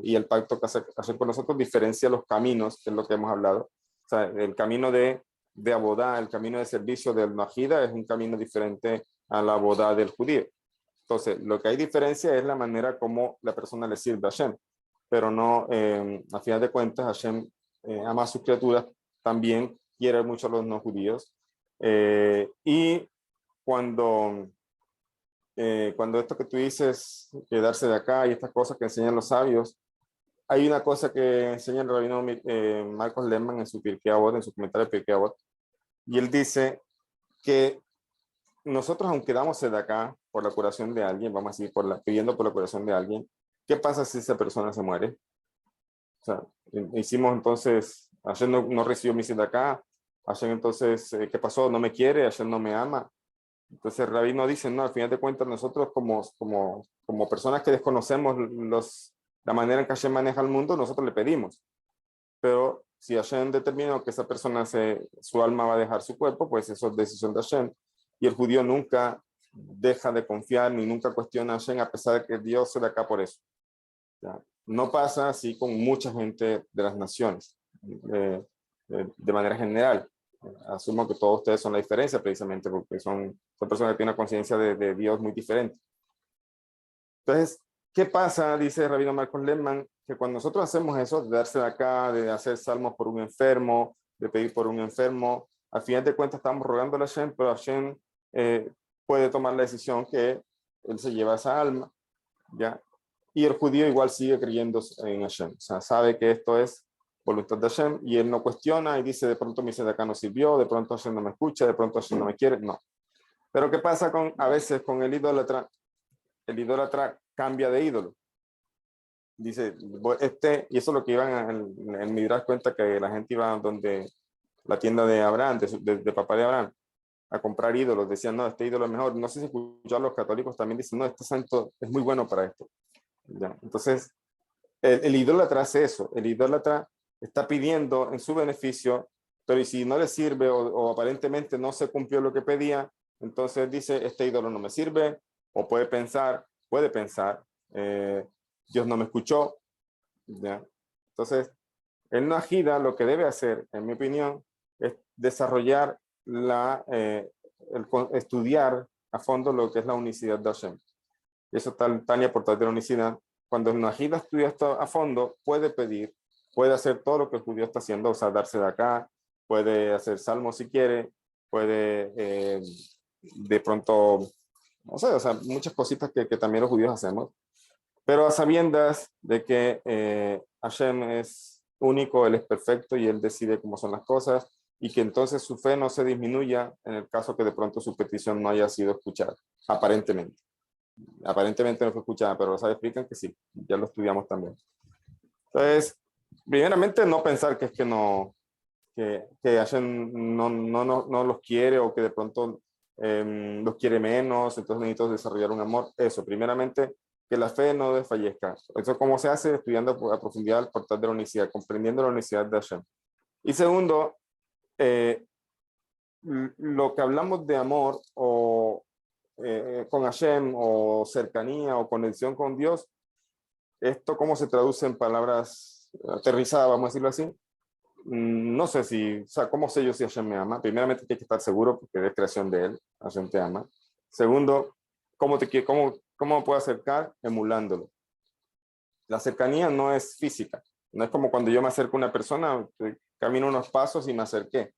y el pacto que hacen con nosotros diferencia los caminos, que es lo que hemos hablado. O sea, el camino de abodá, el camino de servicio del Najida es un camino diferente a la abodá del judío. Entonces, lo que hay diferencia es la manera como la persona le sirve a Hashem, pero no, a final de cuentas, Hashem ama a sus criaturas, también quiere mucho a los no judíos. Y cuando esto que tú dices, quedarse de acá y estas cosas que enseñan los sabios, hay una cosa que enseña el rabino Marcos Lehmann en su Pirkei Avot, en su comentario de Pirkei Avot, y él dice que nosotros, aunque damos de acá por la curación de alguien, vamos a decir, pidiendo por la curación de alguien, ¿qué pasa si esa persona se muere? O sea, hicimos entonces, Hashem no recibió mi de acá, Hashem entonces, ¿qué pasó? No me quiere, Hashem no me ama. Entonces el rabino dice, no, al final de cuentas nosotros como personas que desconocemos la manera en que Hashem maneja el mundo, nosotros le pedimos. Pero si Hashem determinó que esa persona su alma va a dejar su cuerpo, pues eso es decisión de Hashem. Y el judío nunca deja de confiar ni nunca cuestiona a Hashem, a pesar de que Dios se da acá por eso. ¿Ya? No pasa así con mucha gente de las naciones, de manera general. Asumo que todos ustedes son la diferencia precisamente porque son personas que tienen una conciencia de Dios muy diferente. Entonces, ¿qué pasa? Dice el rabino Marcos Lehmann, que cuando nosotros hacemos eso, de darse de acá, de hacer salmos por un enfermo, de pedir por un enfermo, al final de cuentas estamos rogando a Hashem, pero Hashem puede tomar la decisión que él se lleva esa alma, ¿ya? Y el judío igual sigue creyendo en Hashem, o sea, sabe que esto es voluntad de Hashem, y él no cuestiona y dice, de pronto mi de acá no sirvió, de pronto Hashem no me escucha, de pronto Hashem no me quiere, no. Pero ¿qué pasa a veces con el idólatra? El idólatra cambia de ídolo. Dice, y eso es lo que iban en Midrash cuenta, que la gente iba donde la tienda de Abraham, de papá de Abraham, a comprar ídolos. Decían, no, este ídolo es mejor. No sé si escuchar los católicos también dicen, no, este santo es muy bueno para esto. ¿Ya? Entonces, el idólatra hace eso. El idólatra está pidiendo en su beneficio, pero y si no le sirve o aparentemente no se cumplió lo que pedía, entonces dice, este ídolo no me sirve, o puede pensar, Dios no me escuchó. ¿Ya? Entonces, el Najida lo que debe hacer, en mi opinión, es desarrollar estudiar a fondo lo que es la unicidad de Hashem. Eso está Tania por de la unicidad. Cuando el Najida estudia esto a fondo, puede pedir, puede hacer todo lo que el judío está haciendo, o sea, darse de acá, puede hacer salmos si quiere, puede de pronto, no sé, o sea, muchas cositas que también los judíos hacemos, pero a sabiendas de que Hashem es único, Él es perfecto y Él decide cómo son las cosas, y que entonces su fe no se disminuya en el caso que de pronto su petición no haya sido escuchada, aparentemente. Aparentemente no fue escuchada, pero los sabios explican que sí, ya lo estudiamos también. Entonces, primeramente no pensar que es que Hashem no los quiere, o que de pronto los quiere menos, entonces necesito desarrollar un amor. Eso, primeramente, que la fe no desfallezca. Eso cómo se hace, estudiando a profundidad el portal de la unicidad, comprendiendo la unicidad de Hashem. Y segundo, lo que hablamos de amor o con Hashem, o cercanía o conexión con Dios, esto cómo se traduce en palabras aterrizadas, vamos a decirlo así. No sé o sea, ¿cómo sé yo si Hashem me ama? Primeramente hay que estar seguro porque es creación de Él, Hashem te ama. Segundo, ¿cómo me puedo acercar? Emulándolo. La cercanía no es física, no es como cuando yo me acerco a una persona, camino unos pasos y me acerqué.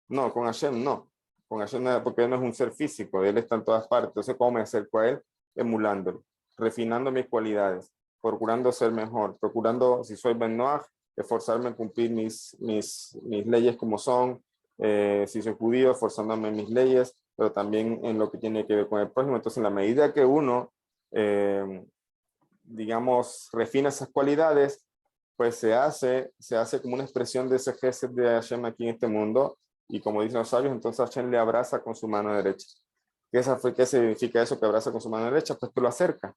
No, con Hashem no. Con Hashem no, porque Él no es un ser físico, Él está en todas partes. Entonces, ¿cómo me acerco a Él? Emulándolo, refinando mis cualidades, procurando ser mejor, procurando, si soy Ben Noach, esforzarme en cumplir mis leyes como son, si soy judío, esforzándome en mis leyes, pero también en lo que tiene que ver con el prójimo. Entonces, en la medida que uno, digamos, refina esas cualidades, pues se hace como una expresión de ese gesed de Hashem aquí en este mundo, y como dicen los sabios, entonces Hashem le abraza con su mano derecha. ¿Qué significa eso que abraza con su mano derecha? Pues que lo acerca.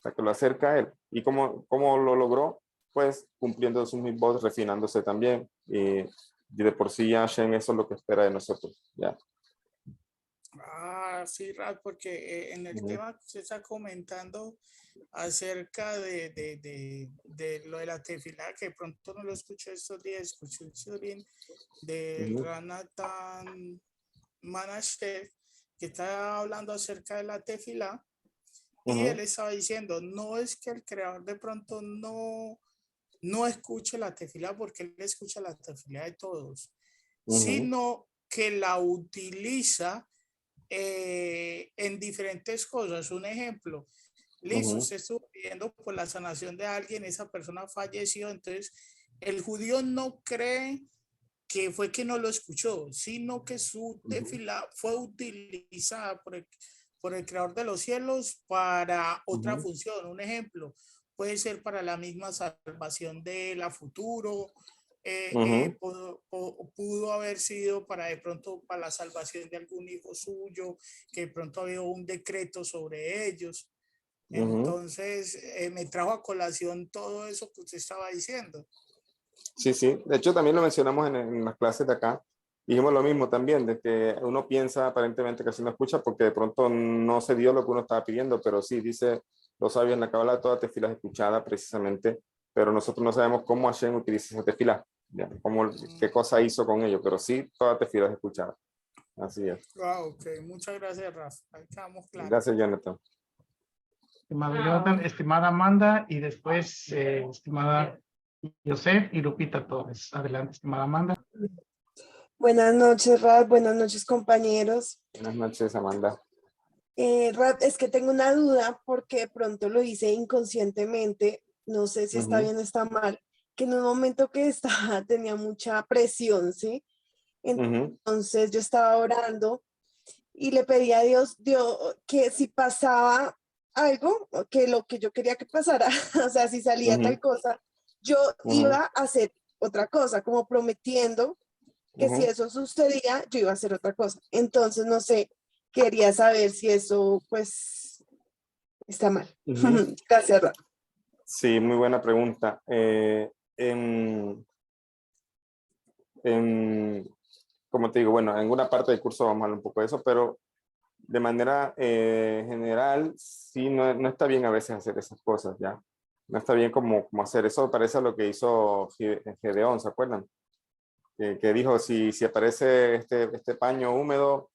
sea, que lo acerca a él. ¿Y cómo lo logró? Pues cumpliendo sus mitzvot, refinándose también. Y de por sí Hashem eso es lo que espera de nosotros. ¿Ya? Ah, sí, Raf, porque en el tema que se está comentando acerca de lo de la tefilá, que de pronto no lo escuché estos días, escuché un bien del Ranatan Manashev, que está hablando acerca de la tefilá, y él estaba diciendo, no es que el creador de pronto no escuche la tefilá, porque él escucha la tefilá de todos, sino que la utiliza en diferentes cosas. Un ejemplo, listo, usted estuvo pidiendo por la sanación de alguien, esa persona falleció, entonces el judío no cree que fue que no lo escuchó, sino que su tefilá fue utilizada por el creador de los cielos para otra función. Un ejemplo, puede ser para la misma salvación de la futuro, pudo haber sido para de pronto para la salvación de algún hijo suyo, que de pronto había un decreto sobre ellos. Entonces, me trajo a colación todo eso que usted estaba diciendo. Sí, sí. De hecho, también lo mencionamos en las clases de acá. Dijimos lo mismo también, de que uno piensa aparentemente que así no escucha porque de pronto no se dio lo que uno estaba pidiendo, pero sí, dice los sabios en la Kabbalah, toda tefila es escuchada precisamente, pero nosotros no sabemos cómo Hashem utiliza esa tefila, qué cosa hizo con ello, pero sí, toda tefila es escuchada. Así es. Wow, ok, muchas gracias, Rafa. Ahí quedamos claros. Gracias, Jonathan. Estimado Jonathan, estimada Amanda y después estimada Joseph y Lupita Torres. Adelante, estimada Amanda. Buenas noches, Rad. Buenas noches, compañeros. Buenas noches, Amanda. Rad, es que tengo una duda porque de pronto lo hice inconscientemente. No sé si está bien o está mal. Que en un momento que estaba, tenía mucha presión, ¿sí? Entonces yo estaba orando y le pedí a Dios, que si pasaba algo, que lo que yo quería que pasara, o sea, si salía tal cosa, yo iba a hacer otra cosa, como prometiendo que si eso sucedía, yo iba a hacer otra cosa. Entonces, no sé, quería saber si eso, pues, está mal. Gracias, Rafa. Sí, muy buena pregunta. Como te digo, bueno, en una parte del curso vamos a hablar un poco de eso, pero de manera general, sí, no está bien a veces hacer esas cosas, ¿ya? No está bien como hacer eso, parece a lo que hizo Gedeón, ¿se acuerdan? Que dijo, si aparece este paño húmedo,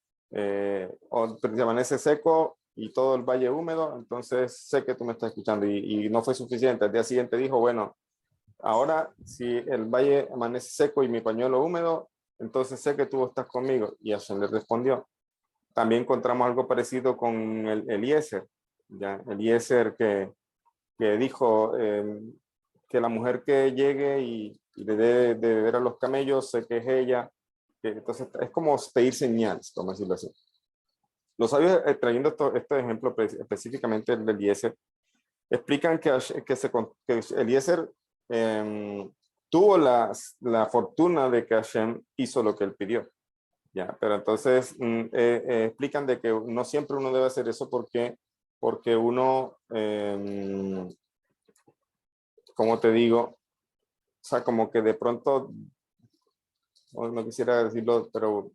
o permanece seco y todo el valle húmedo, entonces sé que tú me estás escuchando, y no fue suficiente. Al día siguiente dijo, bueno, ahora si el valle amanece seco y mi pañuelo húmedo, entonces sé que tú estás conmigo. Y Hashem le respondió. También encontramos algo parecido con Eliezer, ¿ya? Eliezer que dijo que la mujer que llegue y le dé de beber a los camellos, sé que es ella. Entonces es como pedir señales, como decirlo así. Los sabios, trayendo este ejemplo específicamente el de Eliezer, explican que Eliezer tuvo la fortuna de que Hashem hizo lo que él pidió. Ya, pero entonces explican de que no siempre uno debe hacer eso porque uno, como te digo, o sea, como que de pronto, no quisiera decirlo, pero, o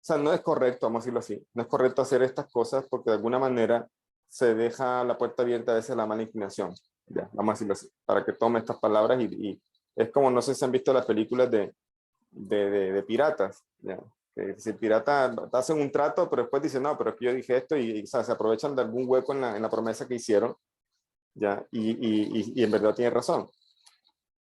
sea, no es correcto, vamos a decirlo así, no es correcto hacer estas cosas porque de alguna manera se deja la puerta abierta a veces a la mala inclinación, ya, vamos a decirlo así, para que tome estas palabras y es como, no sé si han visto las películas de piratas, ya. Si el pirata hace un trato, pero después dice, no, pero es que yo dije esto, o sea, se aprovechan de algún hueco en la promesa que hicieron, ¿ya? Y en verdad tiene razón.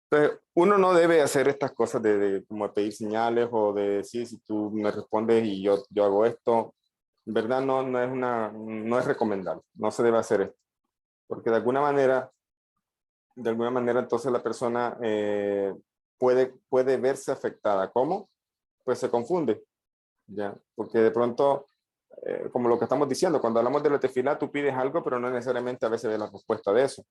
Entonces, uno no debe hacer estas cosas como pedir señales o de decir, si tú me respondes y yo hago esto, en verdad no es recomendable, no se debe hacer esto, porque de alguna manera entonces la persona puede verse afectada. ¿Cómo? Pues se confunde. ¿Ya? Porque de pronto, como lo que estamos diciendo, cuando hablamos de la tefilá, tú pides algo, pero no necesariamente a veces ves la respuesta de eso.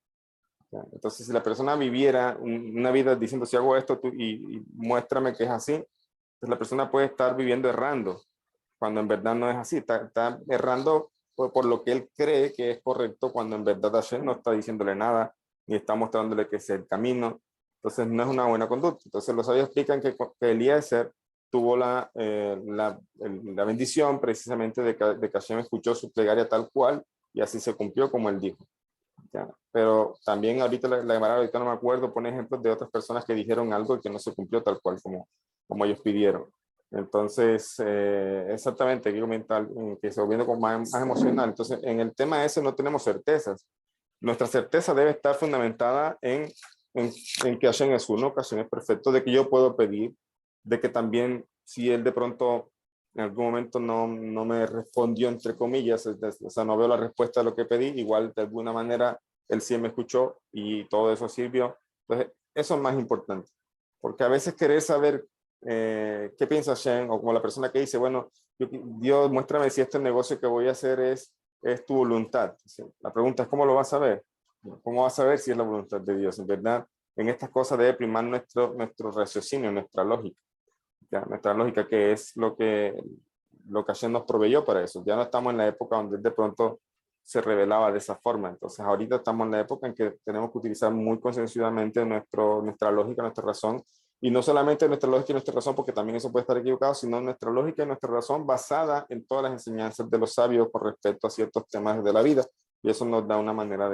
¿Ya? Entonces, si la persona viviera una vida diciendo, si hago esto y muéstrame que es así, pues la persona puede estar viviendo errando, cuando en verdad no es así. Está errando por lo que él cree que es correcto, cuando en verdad Hashem no está diciéndole nada, ni está mostrándole que es el camino. Entonces no es una buena conducta. Entonces los sabios explican que Eliezer tuvo la bendición precisamente de que Hashem escuchó su plegaria tal cual, y así se cumplió como él dijo. ¿Ya? Pero también ahorita la Gemara, ahorita no me acuerdo, pone ejemplos de otras personas que dijeron algo y que no se cumplió tal cual como ellos pidieron. Entonces, exactamente, aquí comenta que se volviendo como más emocional. Entonces, en el tema ese no tenemos certezas. Nuestra certeza debe estar fundamentada en que Hashem es uno, que Hashem es perfecto, de que yo puedo pedir, de que también si él de pronto en algún momento no me respondió, entre comillas, o sea, no veo la respuesta a lo que pedí, igual de alguna manera él sí me escuchó y todo eso sirvió. Entonces, eso es más importante, porque a veces querer saber qué piensa Hashem, o como la persona que dice, bueno, Dios, muéstrame si este negocio que voy a hacer es tu voluntad. La pregunta es, ¿cómo lo vas a saber? ¿Cómo vas a saber si es la voluntad de Dios? En verdad, en estas cosas debe primar nuestro raciocinio, nuestra lógica. ¿Ya? Nuestra lógica, que es lo que Hashem nos proveyó para eso. Ya no estamos en la época donde de pronto se revelaba de esa forma. Entonces ahorita estamos en la época en que tenemos que utilizar muy consciencidamente nuestra lógica, nuestra razón, y no solamente nuestra lógica y nuestra razón, porque también eso puede estar equivocado, sino nuestra lógica y nuestra razón basada en todas las enseñanzas de los sabios con respecto a ciertos temas de la vida, y eso nos da una manera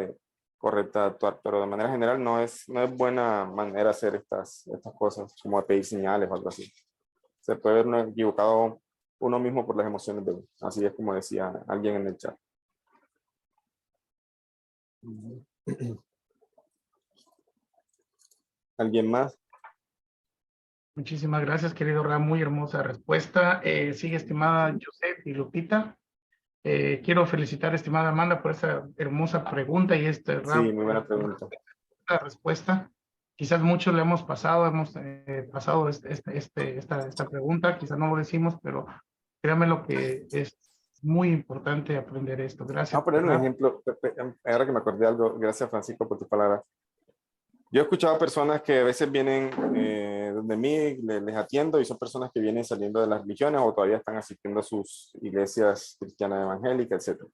correcta de actuar. Pero de manera general no es buena manera hacer estas cosas, como pedir señales o algo así. Se puede ver equivocado uno mismo por las emociones de uno. Así es como decía alguien en el chat. ¿Alguien más? Muchísimas gracias, querido Ram. Muy hermosa respuesta. Sigue, estimada Joseph y Lupita. Quiero felicitar, estimada Amanda, por esa hermosa pregunta y Ram, Sí, muy buena pregunta. La respuesta. Quizás muchos le hemos pasado pasado esta pregunta, quizás no lo decimos, pero créanme lo que es muy importante aprender esto. Gracias. Vamos a poner un ¿verdad? ejemplo. Ahora que me acordé de algo, gracias Francisco por tus palabras. Yo he escuchado personas que a veces vienen donde mí, les atiendo, y son personas que vienen saliendo de las religiones o todavía están asistiendo a sus iglesias cristianas evangélicas, etc.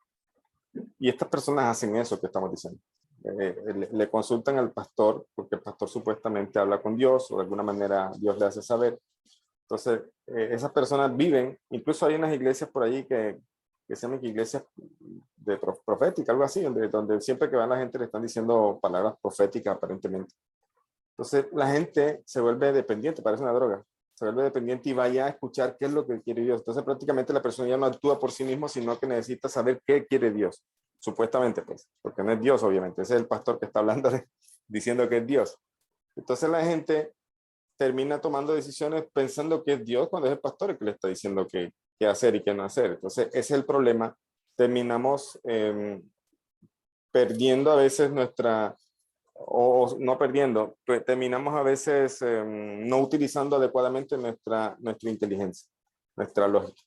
Y estas personas hacen eso que estamos diciendo. Le consultan al pastor, porque el pastor supuestamente habla con Dios, o de alguna manera Dios le hace saber. Entonces, esas personas viven, incluso hay unas iglesias por ahí que se llaman iglesias proféticas, algo así, donde siempre que va la gente le están diciendo palabras proféticas aparentemente. Entonces la gente se vuelve dependiente, parece una droga, se vuelve dependiente y vaya a escuchar qué es lo que quiere Dios. Entonces prácticamente la persona ya no actúa por sí mismo, sino que necesita saber qué quiere Dios, supuestamente, pues, porque no es Dios, obviamente, ese es el pastor que está hablando, diciendo que es Dios. Entonces la gente termina tomando decisiones pensando que es Dios, cuando es el pastor el que le está diciendo qué hacer y qué no hacer. Entonces ese es el problema. Terminamos perdiendo a veces o no perdiendo, pues terminamos a veces no utilizando adecuadamente nuestra inteligencia, nuestra lógica.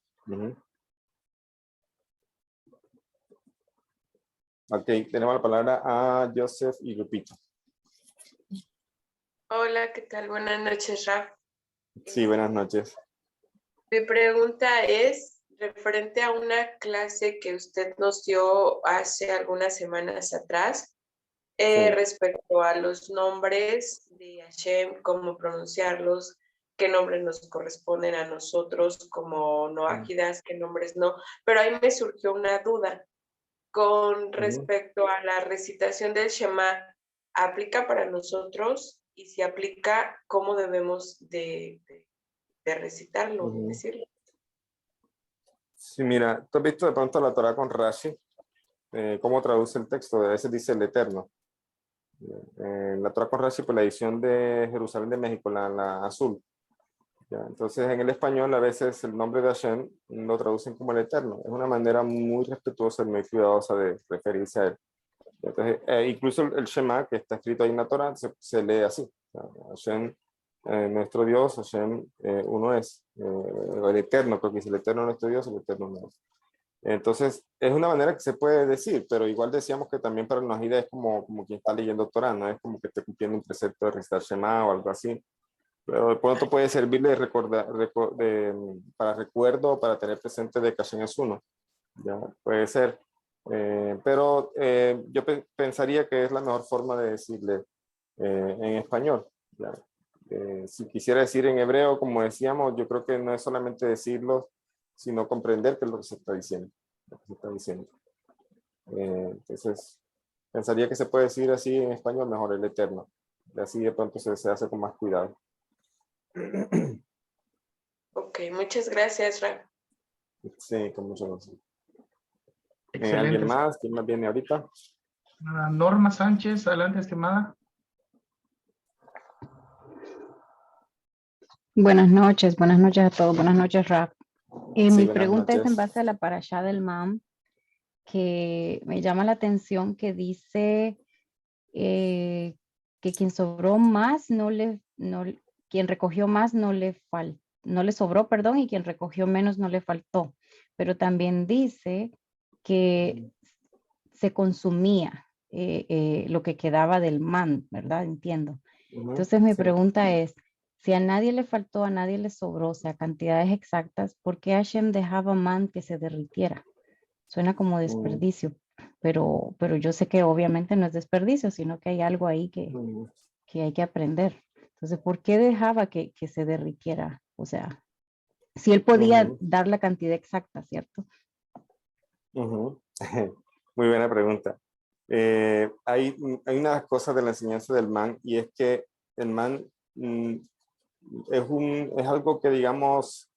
Ok, tenemos la palabra a Joseph y Lupita. Hola, ¿qué tal? Buenas noches, Raf. Sí, buenas noches. Mi pregunta es referente a una clase que usted nos dio hace algunas semanas atrás, Sí. respecto a los nombres de Hashem, cómo pronunciarlos, qué nombres nos corresponden a nosotros como noágidas, qué nombres no. Pero ahí me surgió una duda con respecto a la recitación del Shema. ¿Aplica para nosotros? Y si aplica, ¿cómo debemos de recitarlo, de decirlo? Sí, mira, tú has visto de pronto la Torah con Rashi, cómo traduce el texto, a veces dice el Eterno. La Torah con Rashi, por la edición de Jerusalén de México, la azul. ¿Ya? Entonces en el español a veces el nombre de Hashem lo traducen como el Eterno. Es una manera muy respetuosa y muy cuidadosa de referirse a él. Entonces, incluso el Shema, que está escrito ahí en la Torah, se lee así. Hashem, nuestro Dios, Hashem, uno es. El Eterno, creo que dice el Eterno nuestro Dios, el Eterno uno es. Entonces, es una manera que se puede decir, pero igual decíamos que también para nos es como quien está leyendo Torah, no es como que esté cumpliendo un precepto de recitar Shema o algo así. Pero de pronto puede servirle para recuerdo, para tener presente de que Hashem es uno. ¿Ya? Puede ser. Pero yo pensaría que es la mejor forma de decirle en español. ¿Ya? Si quisiera decir en hebreo, como decíamos, yo creo que no es solamente decirlo, sino comprender qué es lo que se está diciendo. Lo que se está diciendo. Entonces, pensaría que se puede decir así en español, mejor el eterno. Y así de pronto se hace con más cuidado. Ok, muchas gracias, Raf. Sí, con mucho gusto. Excelente. ¿Alguien más? ¿Quién más viene ahorita? Norma Sánchez, adelante, estimada. Buenas noches a todos. Buenas noches, Raf. Sí, Mi buenas pregunta es en noches. base a la parashá del Mam, que me llama la atención que dice que quien sobró más quien recogió más no le sobró, perdón, y quien recogió menos no le faltó. Pero también dice que se consumía lo que quedaba del man, ¿verdad? Entiendo. Entonces mi Sí. pregunta es, si a nadie le faltó, a nadie le sobró, o sea, cantidades exactas, ¿por qué Hashem dejaba man que se derritiera? Suena como desperdicio, pero yo sé que obviamente no es desperdicio, sino que hay algo ahí que hay que aprender. Entonces, ¿por qué dejaba que se derritiera? O sea, si él podía dar la cantidad exacta, ¿cierto? Muy buena pregunta. Hay unas cosas de la enseñanza del man, y es que el man es algo que, digamos,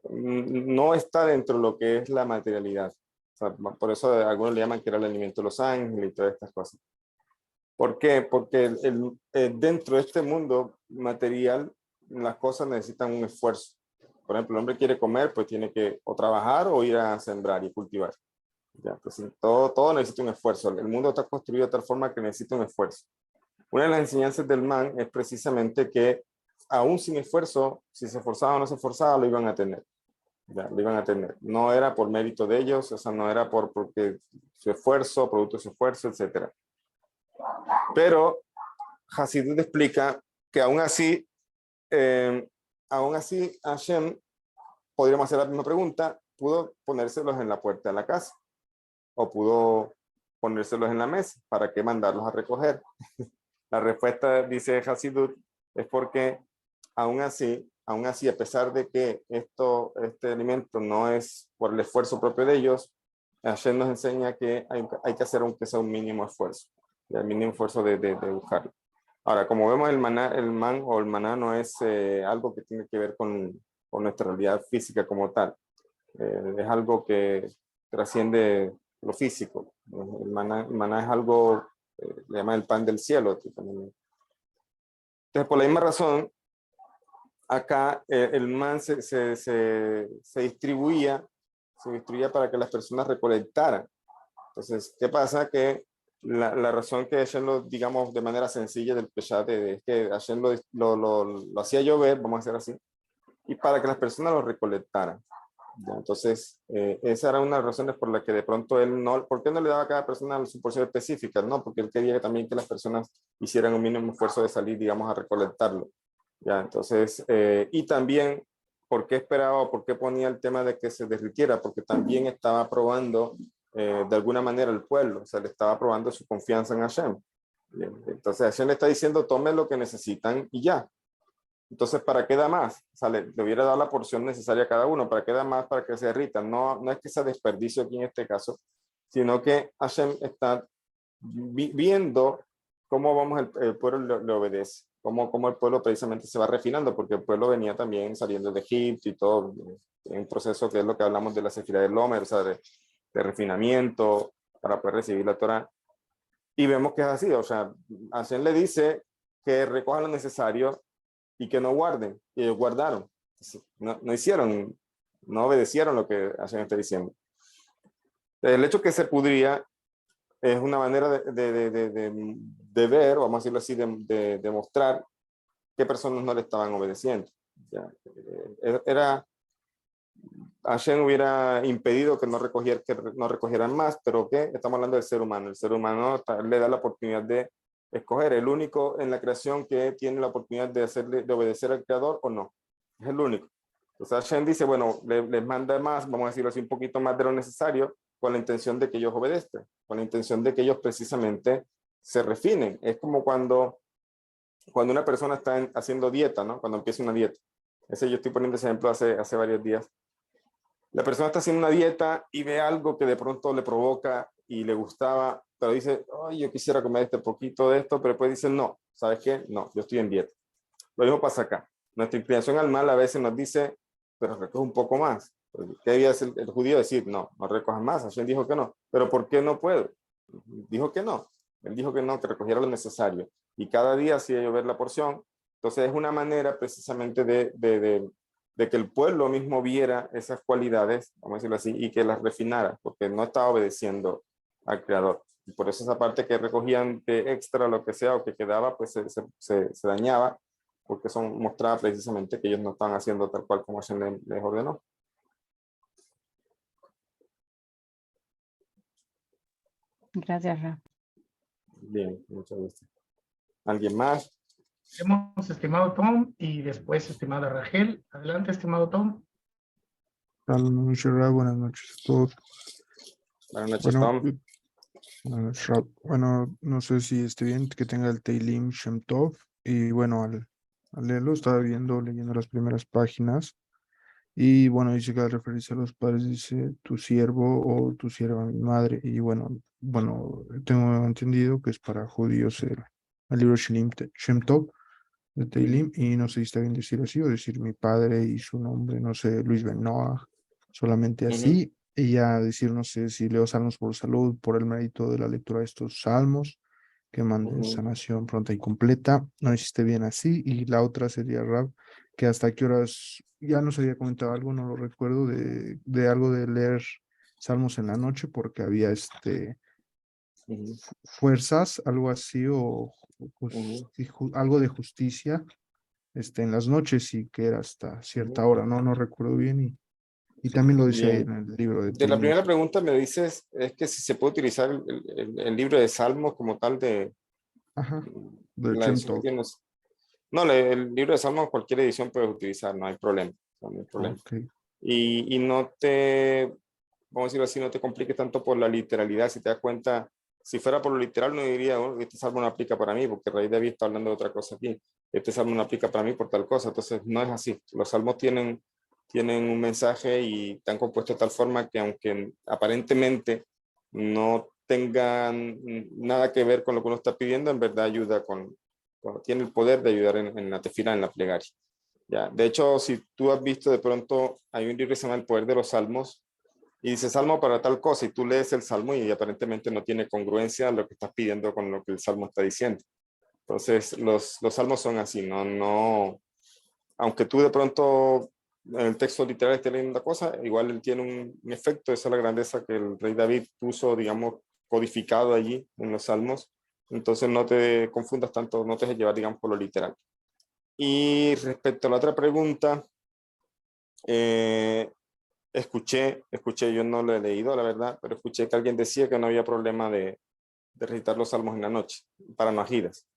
no está dentro de lo que es la materialidad. O sea, por eso algunos le llaman que era el alimento de los ángeles y todas estas cosas. ¿Por qué? Porque dentro de este mundo material, las cosas necesitan un esfuerzo. Por ejemplo, el hombre quiere comer, pues tiene que o trabajar o ir a sembrar y cultivar. Ya, pues, todo necesita un esfuerzo. El mundo está construido de tal forma que necesita un esfuerzo. Una de las enseñanzas del man es precisamente que aún sin esfuerzo, si se esforzaba o no se esforzaba, lo iban a tener. Ya, lo iban a tener. No era por mérito de ellos, o sea, no era porque su esfuerzo, producto de su esfuerzo, etc. Pero Hasidut explica que aún así Hashem, podríamos hacer la misma pregunta, pudo ponérselos en la puerta de la casa o pudo ponérselos en la mesa. ¿Para qué mandarlos a recoger? La respuesta, dice Hasidut, es porque aún así, a pesar de que este alimento no es por el esfuerzo propio de ellos, Hashem nos enseña que hay que hacer aunque sea un mínimo esfuerzo, el mínimo esfuerzo de buscarlo. Ahora, como vemos, el maná no es algo que tiene que ver con nuestra realidad física como tal. Es algo que trasciende lo físico. El maná es algo, le llaman el pan del cielo. Entonces, por la misma razón, acá el man se distribuía para que las personas recolectaran. Entonces, ¿qué pasa? Que la razón que Hashem lo, digamos, de manera sencilla del Peshat, es que Hashem lo hacía llover, vamos a hacer así, y para que las personas lo recolectaran. ¿Ya? Entonces, esa era una de las razones por las que de pronto ¿por qué no le daba a cada persona su porción específica? No, porque él quería también que las personas hicieran un mínimo esfuerzo de salir, digamos, a recolectarlo. ¿Ya? Entonces, y también, ¿por qué esperaba, por qué ponía el tema de que se derritiera? Porque también estaba probando de alguna manera el pueblo, o sea, le estaba probando su confianza en Hashem. Bien, entonces Hashem le está diciendo, tomen lo que necesitan y ya. Entonces, ¿para qué da más? O sea, le hubiera dado la porción necesaria a cada uno. ¿Para qué da más? Para que se derritan. No es que sea desperdicio aquí en este caso, sino que Hashem está viendo cómo el pueblo le obedece, cómo el pueblo precisamente se va refinando, porque el pueblo venía también saliendo de Egipto y todo, en un proceso que es lo que hablamos de la Sefirá del Omer, o sea, de refinamiento para poder recibir la Torah. Y vemos que es así, o sea, Hashem le dice que recojan lo necesario y que no guarden, y ellos guardaron. No hicieron, no obedecieron lo que Hashem está diciendo. El hecho que se pudría es una manera de ver, vamos a decirlo así, de demostrar qué personas no le estaban obedeciendo. Ya, Hashem hubiera impedido que no recogieran más, pero ¿qué? Estamos hablando del ser humano. El ser humano le da la oportunidad de escoger, el único en la creación que tiene la oportunidad de obedecer al Creador o no. Es el único. Entonces Hashem dice, bueno, les manda más, vamos a decirlo así, un poquito más de lo necesario, con la intención de que ellos obedezcan, con la intención de que ellos precisamente se refinen. Es como cuando una persona está haciendo dieta, ¿no? Cuando empieza una dieta. Yo estoy poniendo ese ejemplo hace varios días. La persona está haciendo una dieta y ve algo que de pronto le provoca y le gustaba, pero dice, oh, yo quisiera comer este poquito de esto, pero después dice, no, ¿sabes qué? No, yo estoy en dieta. Lo mismo pasa acá. Nuestra inclinación al mal a veces nos dice, pero recoge un poco más. ¿Qué debía hacer el judío? Decir, no, no recojas más. Hashem dijo que no. ¿Pero por qué no puedo? Dijo que no. Él dijo que no, que recogiera lo necesario. Y cada día hacía llover la porción. Entonces es una manera precisamente de que el pueblo mismo viera esas cualidades, vamos a decirlo así, y que las refinara, porque no estaba obedeciendo al Creador. Y por eso esa parte que recogían de extra, lo que sea, o que quedaba, pues se dañaba, porque eso mostraba precisamente que ellos no estaban haciendo tal cual como se les ordenó. Gracias, Ra. Bien, muchas gracias. ¿Alguien más? Hemos estimado Tom y después estimada Rachel. Adelante, estimado Tom. Buenas noches, Ra. Buenas noches a todos. Buenas noches, Bueno, Tom. buenas noches, Ra. Bueno, no sé si esté bien que tenga el Teilim Shem Tov. Y bueno, al leerlo, estaba leyendo las primeras páginas. Y bueno, dice que al referirse a los padres, dice tu siervo o tu sierva, mi madre. Y bueno, tengo entendido que es para judíos el libro Shem Tov de Teilim. Y no sé si está bien decir así o decir mi padre y su nombre, no sé, Luis Ben Noah, solamente así. Y ya decir, no sé si leo salmos por salud, por el mérito de la lectura de estos salmos, que manden sanación pronta y completa. No hiciste bien así. Y la otra sería, Rab, que hasta qué horas, ya nos había comentado algo, no lo recuerdo, de algo de leer salmos en la noche, porque había fuerzas, algo así, o algo de justicia en las noches, y que era hasta cierta hora, no recuerdo bien, y también lo decía ahí en el libro de De la Teilim. primera pregunta me dices, es que si se puede utilizar el libro de Salmos como tal de del la Shem edición que Tov. tienes. No, el libro de Salmos, cualquier edición puedes utilizar, no hay problema. No hay problema. Okay. Y no te, vamos a decirlo así, no te compliques tanto por la literalidad. Si te das cuenta, si fuera por lo literal, no diría, oh, este salmo no aplica para mí, porque Rey David está hablando de otra cosa aquí. Este salmo no aplica para mí por tal cosa. Entonces, no es así. Los salmos tienen un mensaje y están compuestos de tal forma que, aunque aparentemente no tengan nada que ver con lo que uno está pidiendo, en verdad ayuda tiene el poder de ayudar en la tefila, en la plegaria. Ya. De hecho, si tú has visto de pronto, hay un libro que se llama El Poder de los Salmos, y dice salmo para tal cosa, y tú lees el salmo y aparentemente no tiene congruencia lo que estás pidiendo con lo que el salmo está diciendo. Entonces, los salmos son así, no, aunque tú de pronto en el texto literal estés leyendo una cosa, igual él tiene un efecto. Esa es la grandeza que el rey David puso, digamos, codificado allí en los salmos. Entonces no te confundas tanto, no te dejes llevar, digamos, por lo literal. Y respecto a la otra pregunta, escuché, yo no lo he leído, la verdad, pero escuché que alguien decía que no había problema de recitar los salmos en la noche, para najidas.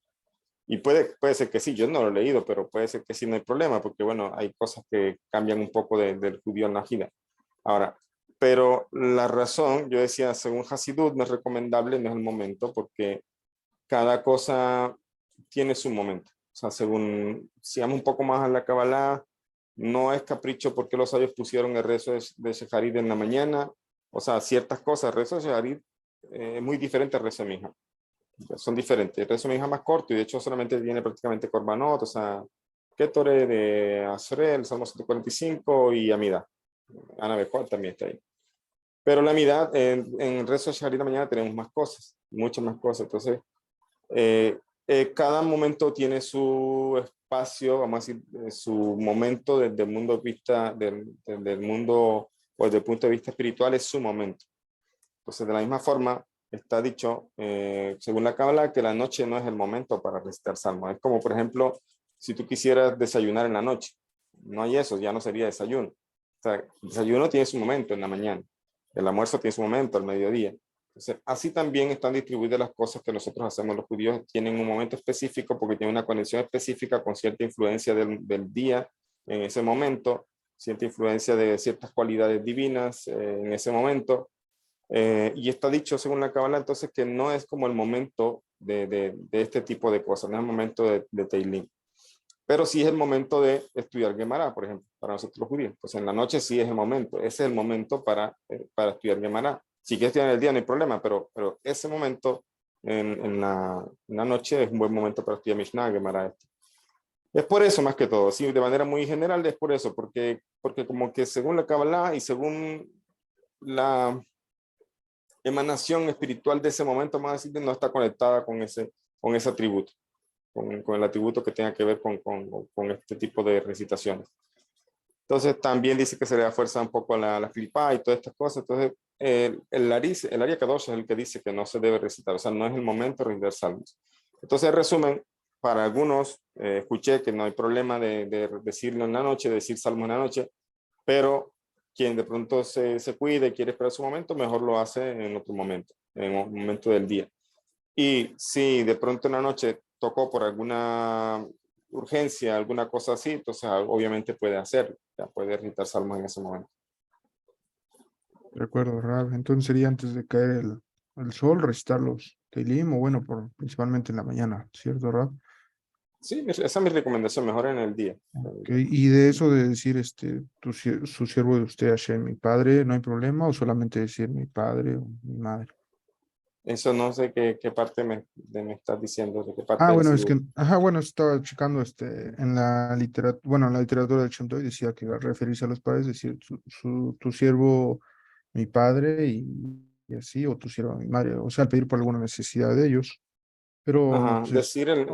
Y puede ser que sí, yo no lo he leído, pero puede ser que sí, no hay problema, porque bueno, hay cosas que cambian un poco del judío al najida. Ahora, pero la razón, yo decía, según Hasidut, no es recomendable, no es el momento, porque cada cosa tiene su momento. O sea, según, si vamos un poco más a la Kabbalah, no es capricho porque los sabios pusieron el rezo de Sheharit en la mañana. O sea, ciertas cosas, el rezo de Sheharit es muy diferente al rezo de Minja. Son diferentes. El rezo de Minja es más corto y de hecho solamente viene prácticamente Korbanot, o sea, Ketore de Asre, el Salmo 145 y Amida. Ana Bejual también está ahí. Pero la Amida, en el rezo de Sheharit en la mañana tenemos más cosas, muchas más cosas. Entonces, cada momento tiene su espacio, vamos a decir, su momento desde el mundo de vista del mundo o desde el punto de vista espiritual es su momento. Entonces, de la misma forma, está dicho, según la Cábala, que la noche no es el momento para recitar salmos. Es como, por ejemplo, si tú quisieras desayunar en la noche. No hay eso, ya no sería desayuno. O sea, el desayuno tiene su momento en la mañana. El almuerzo tiene su momento al mediodía. Entonces, así también están distribuidas las cosas que nosotros hacemos los judíos. Tienen un momento específico porque tienen una conexión específica con cierta influencia del día en ese momento, cierta influencia de ciertas cualidades divinas en ese momento. Y está dicho según la Kabbalah entonces que no es como el momento de este tipo de cosas, no es el momento de Teilim. Pero sí es el momento de estudiar Gemara, por ejemplo, para nosotros los judíos. Pues en la noche sí es el momento, ese es el momento para estudiar Gemara. Si quieres estudiar en el día no hay problema, pero ese momento en la noche es un buen momento para estudiar Mishnah, Gemara. Es por eso más que todo, sí, de manera muy general es por eso, porque como que según la Kabbalah y según la emanación espiritual de ese momento, más decir, no está conectada con ese atributo, con el atributo que tenga que ver con este tipo de recitaciones. Entonces también dice que se le da fuerza un poco a la clipá y todas estas cosas. Entonces el Ari Kadosh es el que dice que no se debe recitar, o sea, no es el momento de recitar salmos. Entonces, en resumen, para algunos, escuché que no hay problema de decirlo en la noche, de decir salmos en la noche, pero quien de pronto se cuide y quiere esperar su momento, mejor lo hace en otro momento, en un momento del día. Y si de pronto en la noche tocó por alguna urgencia, alguna cosa así, entonces obviamente puede hacerlo, ya puede recitar salmos en ese momento. De acuerdo, Rab. Entonces sería antes de caer el sol, recitar los Teilim, o bueno, principalmente en la mañana, ¿cierto, Rab? Sí, esa es mi recomendación, mejor en el día. Okay. Y de eso de decir, su siervo de usted, Hashem, mi padre, ¿no hay problema? ¿O solamente decir mi padre o mi madre? Eso no sé qué parte me estás diciendo, de qué parte Ah, del bueno, es Sibur. que, bueno, estaba checando en la literatura, bueno, en la literatura del Shem Tov decía que al referirse a los padres, decir tu siervo, mi padre, y así, o tu siervo, mi madre, o sea, al pedir por alguna necesidad de ellos, pero, Ajá, pues, decir el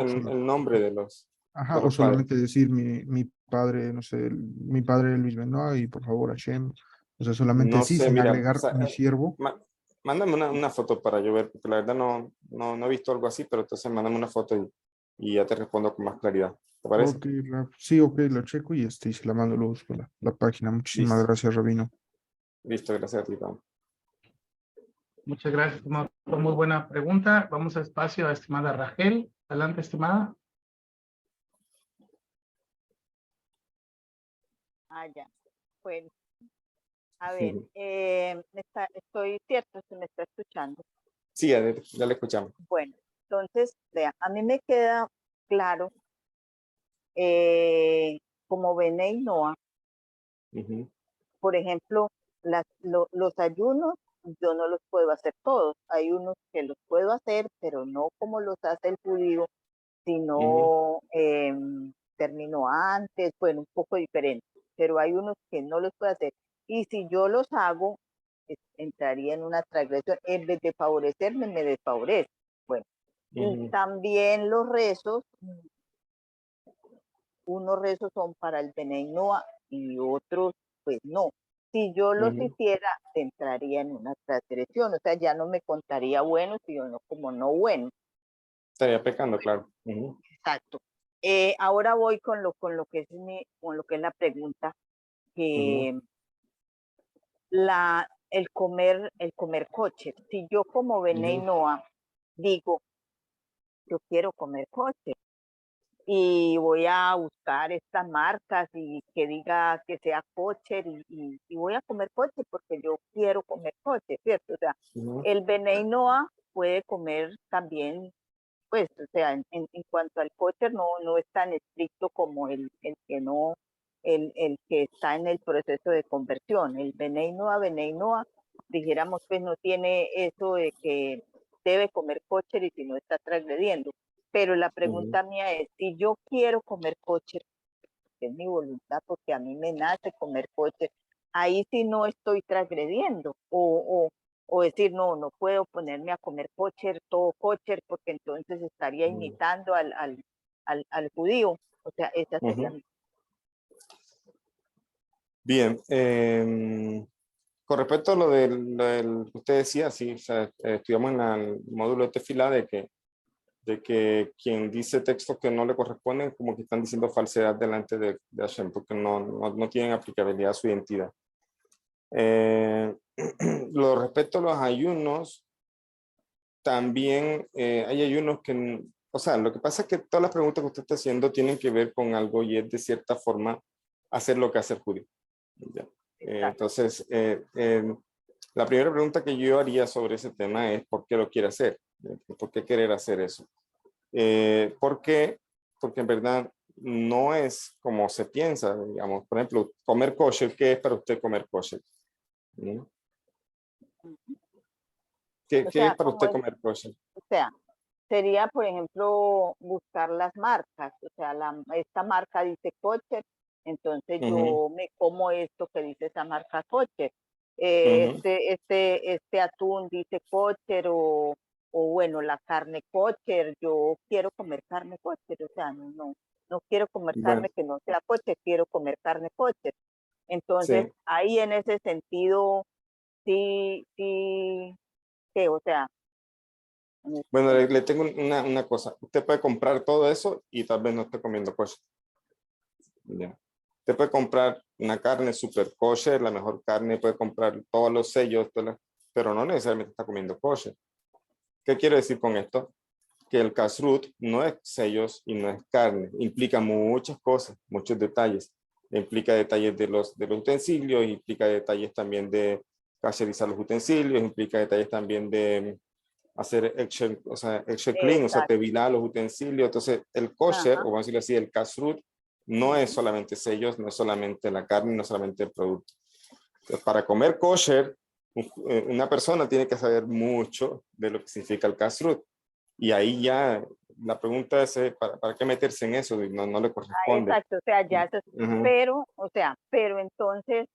nombre de los o padres. solamente decir mi padre, no sé, mi padre Luis Benoit, y por favor, Hashem, o sea, solamente No así, sé, sin mira, o agregar sea, mi siervo. mándame una foto para yo ver, porque la verdad no he visto algo así, pero entonces mándame una foto y ya te respondo con más claridad. ¿Te parece? Ok, sí, ok, lo checo y y se la mando, lo busco la página. Muchísimas Listo, gracias, Rabino. listo, gracias a ti, Pablo. Muchas gracias, muy buena pregunta. Vamos a espacio a estimada Rachel. Adelante, estimada. Ya. Bueno, a ver, estoy cierto, se me está escuchando. Sí, ya le escuchamos. Bueno, entonces, vea, a mí me queda claro, como Benei Noa, por ejemplo, los ayunos, yo no los puedo hacer todos. Hay unos que los puedo hacer, pero no como los hace el judío, sino termino antes, bueno, un poco diferente, pero hay unos que no los puedo hacer. Y si yo los hago, entraría en una transgresión. En vez de favorecerme, me desfavorece. Bueno, y también los rezos, unos rezos son para el Benei Noa y otros, pues no. Si yo los hiciera, entraría en una transgresión, o sea, ya no me contaría bueno, sino como no bueno. Estaría pecando, claro. Exacto. Ahora voy con lo que es la pregunta, que el comer coche. Si yo como Benei Noa digo, yo quiero comer coche y voy a buscar estas marcas y que diga que sea kosher y voy a comer coche porque yo quiero comer coche, ¿cierto? O sea, el Benei Noa puede comer también, pues, o sea, en cuanto al kosher no es tan estricto como el que está en el proceso de conversión. El Benei Noa, dijéramos, pues no tiene eso de que debe comer kosher y si no está transgrediendo. Pero la pregunta mía es, si yo quiero comer kosher, que es mi voluntad, porque a mí me nace comer kosher, ahí sí no estoy transgrediendo, o decir, no puedo ponerme a comer kosher, todo kosher, porque entonces estaría imitando al judío. O sea, esa sería mi. Bien, con respecto a lo del que usted decía, sí, o sea, estudiamos en el módulo de Tefilá de que quien dice textos que no le corresponden, como que están diciendo falsedad delante de Hashem, porque no tienen aplicabilidad a su identidad. Lo respecto a los ayunos, también hay ayunos que, o sea, lo que pasa es que todas las preguntas que usted está haciendo tienen que ver con algo y es de cierta forma hacer lo que hace el judío. Entonces, La primera pregunta que yo haría sobre ese tema es ¿por qué lo quiere hacer? ¿Por qué querer hacer eso? ¿Por qué? Porque en verdad no es como se piensa, digamos, por ejemplo, comer kosher, ¿qué es para usted comer kosher? ¿No? ¿Qué O es sea, para como usted es, comer kosher? o sea, sería, por ejemplo, buscar las marcas. O sea, esta marca dice kosher, entonces Ujú, yo me como esto que dice esa marca kosher. ujú. Este atún dice kosher o bueno, la carne kosher. Yo quiero comer carne kosher, o sea, no quiero comer Bueno, carne que no sea kosher, quiero comer carne kosher. Entonces, sí. ahí en ese sentido, sí, que, o sea, en ese Bueno, sentido. le tengo una cosa. Usted puede comprar todo eso y tal vez no esté comiendo kosher. Ya. Usted puede comprar una carne super kosher, la mejor carne, puede comprar todos los sellos, pero no necesariamente está comiendo kosher. ¿Qué quiero decir con esto? Que el kashrut no es sellos y no es carne. Implica muchas cosas, muchos detalles. Implica detalles de los utensilios, implica detalles también de kasherizar los utensilios, implica detalles también de hacer extra clean, o sea, Exacto. tevilar los utensilios. Entonces, el kosher, o Ajá. vamos a decirlo así, el kashrut, no es Ujú. solamente sellos, no es solamente la carne, no es solamente el producto. Entonces, para comer kosher, una persona tiene que saber mucho de lo que significa el kashrut. Y ahí ya la pregunta es, ¿para qué meterse en eso? No le Ah, corresponde. exacto, o sea, ya eso, Ujú. pero, o sea, pero entonces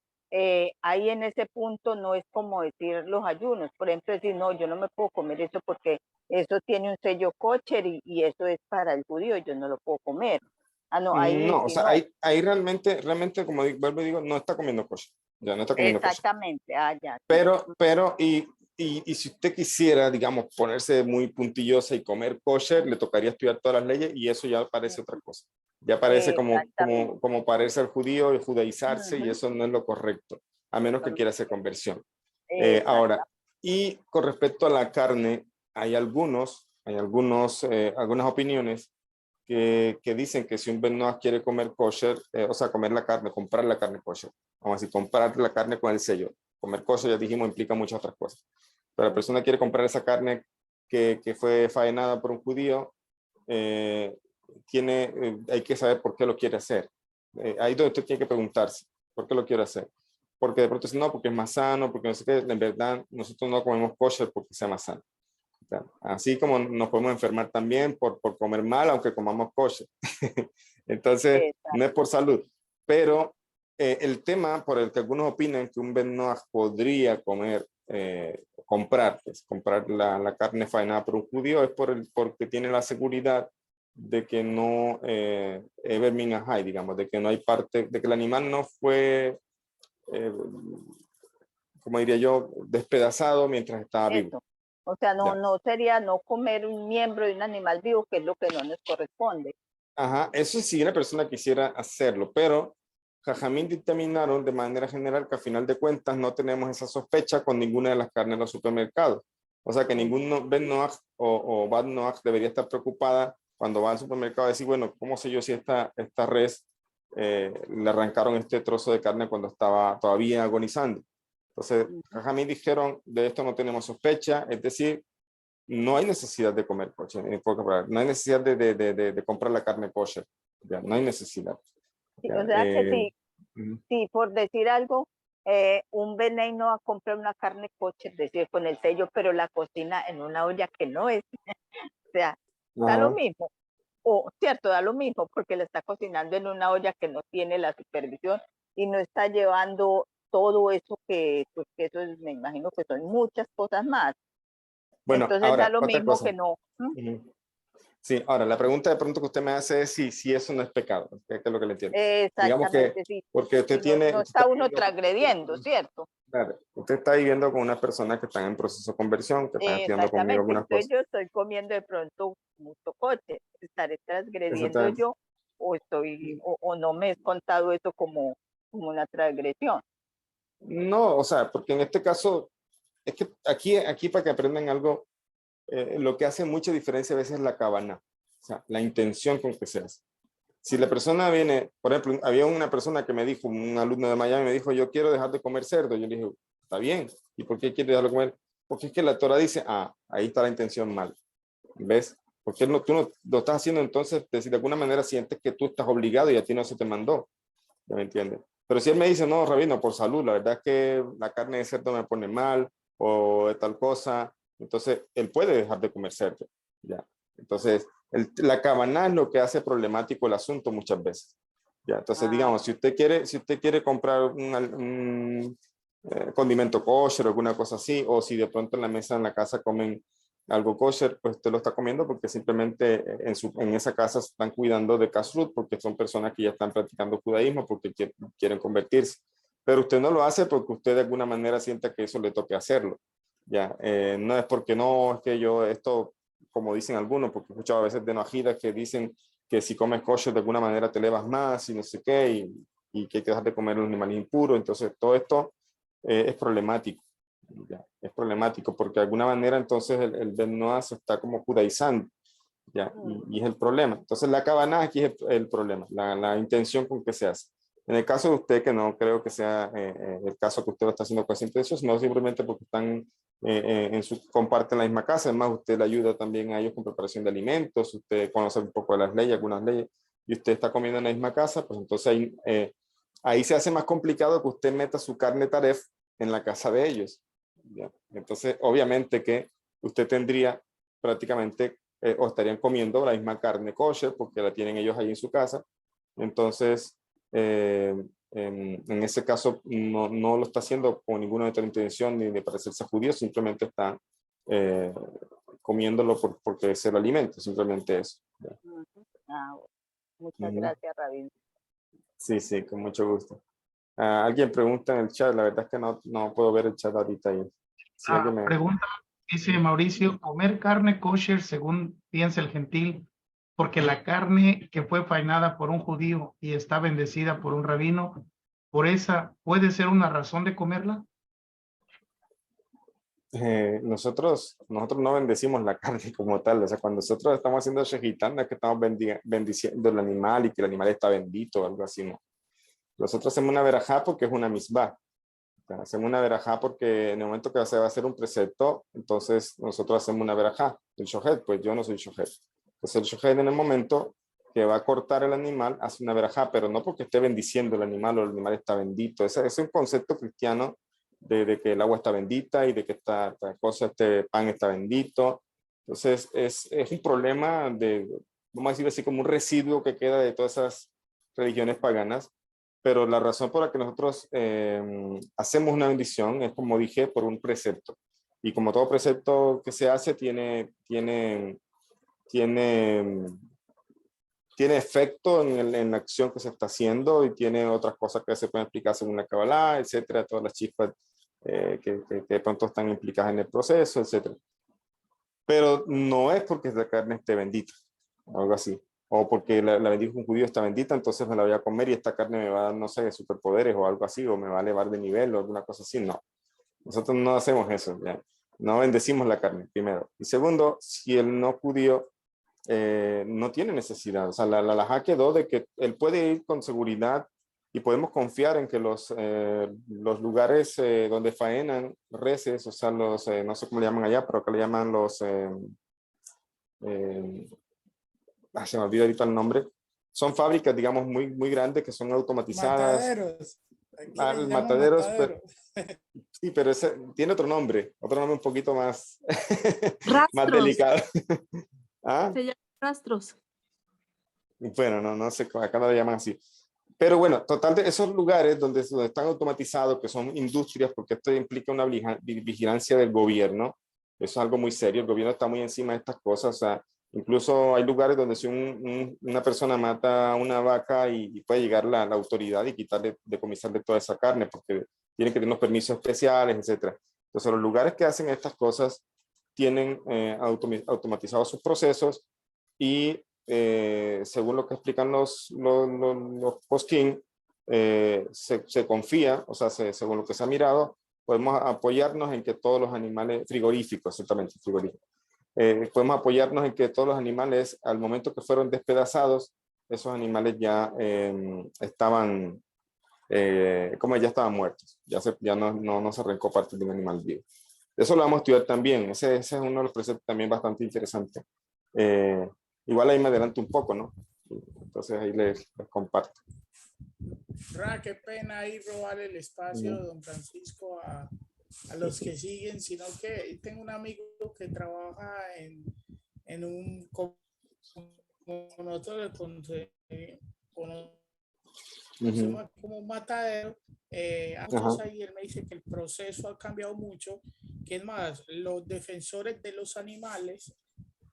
ahí en ese punto no es como decir los ayunos, por ejemplo, decir, no, yo no me puedo comer eso porque eso tiene un sello kosher y eso es para el judío, yo no lo puedo comer. Ah, no, ahí No, o sí sea, no, ahí realmente, como vuelvo y digo, no está comiendo kosher. Ya no está comiendo kosher. exactamente, ah, ya, sí. Pero, si usted quisiera, digamos, ponerse muy puntillosa y comer kosher, le tocaría estudiar todas las leyes y eso ya parece otra cosa. Ya parece Exactamente. como parece al judío y judaizarse y Ujú. eso no es lo correcto, a menos que quiera hacer conversión. Exacto. Ahora, y con respecto a la carne, hay algunas opiniones que dicen que si un Ben Noach quiere comer kosher, o sea, comer la carne, comprar la carne kosher, vamos a decir, comprar la carne con el sello. Comer kosher, ya dijimos, implica muchas otras cosas. Pero la persona quiere comprar esa carne que fue faenada por un judío, eh, hay que saber por qué lo quiere hacer. Ahí es donde usted tiene que preguntarse, ¿por qué lo quiere hacer? Porque de pronto dice, no, porque es más sano, porque no sé qué, en verdad nosotros no comemos kosher porque sea más sano. Así como nos podemos enfermar también por comer mal, aunque comamos kosher. Entonces, no es Exacto. por salud. Pero el tema por el que algunos opinan que un Ben Noach podría comprar la carne faenada por un judío es porque tiene la seguridad de que no Eber min ahai, digamos, de que no hay parte, de que el animal no fue, eh, como diría yo, despedazado mientras estaba vivo. Eso. O sea, Ya. no sería no comer un miembro de un animal vivo, que es lo que no nos corresponde. Ajá, eso sí la persona quisiera hacerlo, pero Jajamín dictaminaron de manera general que a final de cuentas no tenemos esa sospecha con ninguna de las carnes en los supermercados. O sea que ningún Ben Noach o Bad Noach debería estar preocupada cuando va al supermercado a decir, bueno, ¿cómo sé yo si esta res le arrancaron este trozo de carne cuando estaba todavía agonizando? Entonces, Jajamín dijeron, de esto no tenemos sospecha, es decir, no hay necesidad de comer kosher, no hay necesidad de comprar la carne kosher, ya, no hay necesidad. Sí, Ya, o sea que ujú. sí, por decir algo, un veneno no va a comprar una carne kosher, es decir, con el sello, pero la cocina en una olla que no es. O sea, da lo Ajá. mismo. O, cierto, da lo mismo, porque la está cocinando en una olla que no tiene la supervisión y no está llevando todo eso pues que eso me imagino que son muchas cosas más. Bueno, Entonces da ahora, lo otra mismo cosa. que no. Ujú. Sí, ahora, la pregunta de pronto que usted me hace es si eso no es pecado, que es lo que le entiendo. Digamos que, Exactamente, sí. porque Y no usted está está uno viviendo transgrediendo, ¿cierto? claro, usted está viviendo con una persona que está en proceso de conversión, que están estudiando conmigo Exactamente. algunas Entonces cosas. yo estoy comiendo de pronto mucho coche. ¿Estaré transgrediendo Exactamente. yo o no me he contado eso como una transgresión? No, o sea, porque en este caso, es que aquí para que aprendan algo, lo que hace mucha diferencia a veces es la cabana, o sea, la intención con que se hace. Si la persona viene, por ejemplo, había una persona que me dijo, un alumno de Miami me dijo, yo quiero dejar de comer cerdo. Yo le dije, está bien, ¿Y por qué quieres dejarlo comer? Porque es que la Torah dice, ahí está la intención mal. ¿Ves? Porque tú no lo estás haciendo entonces, de alguna manera sientes que tú estás obligado y a ti no se te mandó. ¿Ya me entiendes? Pero si él me dice, no, rabino, por salud, la verdad es que la carne de cerdo me pone mal o de tal cosa, entonces él puede dejar de comer cerdo. ¿Ya? Entonces, la cabana es lo que hace problemático el asunto muchas veces. ¿Ya? Entonces, digamos, si usted quiere comprar un condimento kosher o alguna cosa así, o si de pronto en la mesa en la casa comen algo kosher, pues usted lo está comiendo porque simplemente en esa casa se están cuidando de kashrut, porque son personas que ya están practicando judaísmo, porque quieren convertirse. Pero usted no lo hace porque usted de alguna manera sienta que eso le toque hacerlo. Ya, no es porque no, es que yo esto, como dicen algunos, porque he escuchado a veces de noajidas que dicen que si comes kosher de alguna manera te elevas más y no sé qué, y que hay que dejar de comer los animales impuros. Entonces todo esto es problemático. Ya, es problemático porque de alguna manera entonces el Ben Noah se está como judaizando, ya, y es el problema. Entonces la cabana aquí es el problema, la intención con que se hace. En el caso de usted, que no creo que sea el caso que usted lo está haciendo con esa intención, sino simplemente porque están comparten la misma casa. Además, usted le ayuda también a ellos con preparación de alimentos, usted conoce un poco de las leyes, algunas leyes, y usted está comiendo en la misma casa, pues entonces ahí se hace más complicado que usted meta su carne taref en la casa de ellos. ¿Ya? Entonces, obviamente que usted tendría prácticamente, o estarían comiendo la misma carne kosher, porque la tienen ellos ahí en su casa. Entonces, en ese caso, no lo está haciendo con ninguna otra intención ni de parecerse judío, simplemente está comiéndolo porque es el alimento, simplemente eso. Muchas gracias, rabino. Sí, sí, con mucho gusto. Alguien pregunta en el chat, la verdad es que no puedo ver el chat ahorita ahí. Si Pregunta, dice Mauricio, ¿comer carne kosher según piensa el gentil? Porque la carne que fue faenada por un judío y está bendecida por un rabino, ¿por esa puede ser una razón de comerla? Nosotros no bendecimos la carne como tal. O sea, cuando nosotros estamos haciendo shehitá, no es que estamos bendiciendo el animal y que el animal está bendito o algo así, no. Nosotros hacemos una verajá porque es una misbah. Hacemos una verajá porque en el momento que se va a hacer un precepto, entonces nosotros hacemos una verajá. El shohet, pues yo no soy shohet. Entonces el shohet en el momento que va a cortar el animal hace una verajá, pero no porque esté bendiciendo el animal o el animal está bendito. Ese es un concepto cristiano de que el agua está bendita y de que esta este pan está bendito. Entonces es un problema vamos a decir así, como un residuo que queda de todas esas religiones paganas. Pero la razón por la que nosotros hacemos una bendición es, como dije, por un precepto. Y como todo precepto que se hace tiene efecto en la acción que se está haciendo y tiene otras cosas que se pueden explicar según la Kabbalah, etcétera, todas las chispas que de pronto están implicadas en el proceso, etcétera. Pero no es porque la carne esté bendita, algo así. O porque la bendijo un judío, está bendita, entonces me la voy a comer y esta carne me va a dar, no sé, superpoderes o algo así, o me va a elevar de nivel o alguna cosa así. No, nosotros no hacemos eso, ¿ya? No bendecimos la carne, primero. Y segundo, si el no judío no tiene necesidad, o sea, la halajá quedó de que él puede ir con seguridad y podemos confiar en que los lugares donde faenan reses, o sea, no sé cómo le llaman allá, pero acá le llaman los... se me olvidó ahorita el nombre. Son fábricas, digamos, muy, muy grandes que son automatizadas. Mataderos. Mataderos, pero, sí, pero ese tiene otro nombre un poquito más, más delicado. ¿Ah? Se llaman rastros. Bueno, no sé, acá lo llaman así. Pero bueno, total, de esos lugares donde están automatizados, que son industrias, porque esto implica una vigilancia del gobierno. Eso es algo muy serio, el gobierno está muy encima de estas cosas. O sea, incluso hay lugares donde si una persona mata una vaca y puede llegar la autoridad y decomisarle toda esa carne, porque tienen que tener unos permisos especiales, etc. Entonces, los lugares que hacen estas cosas tienen automatizados sus procesos y según lo que explican los poskim, se confía, o sea, según lo que se ha mirado, podemos apoyarnos en que todos los animales frigoríficos, exactamente, frigoríficos, podemos apoyarnos en que todos los animales, al momento que fueron despedazados, esos animales ya estaban como ya estaban muertos, ya no se arrancó parte de un animal vivo. Eso lo vamos a estudiar también, ese es uno de los preceptos también bastante interesante. Igual ahí me adelanto un poco, ¿no? Entonces ahí les comparto. Ra, qué pena ahí robar el espacio, don Francisco, a los que siguen, sino que tengo un amigo que trabaja en un con nosotros como un matadero. Ahí él me dice que el proceso ha cambiado mucho, que es más, los defensores de los animales,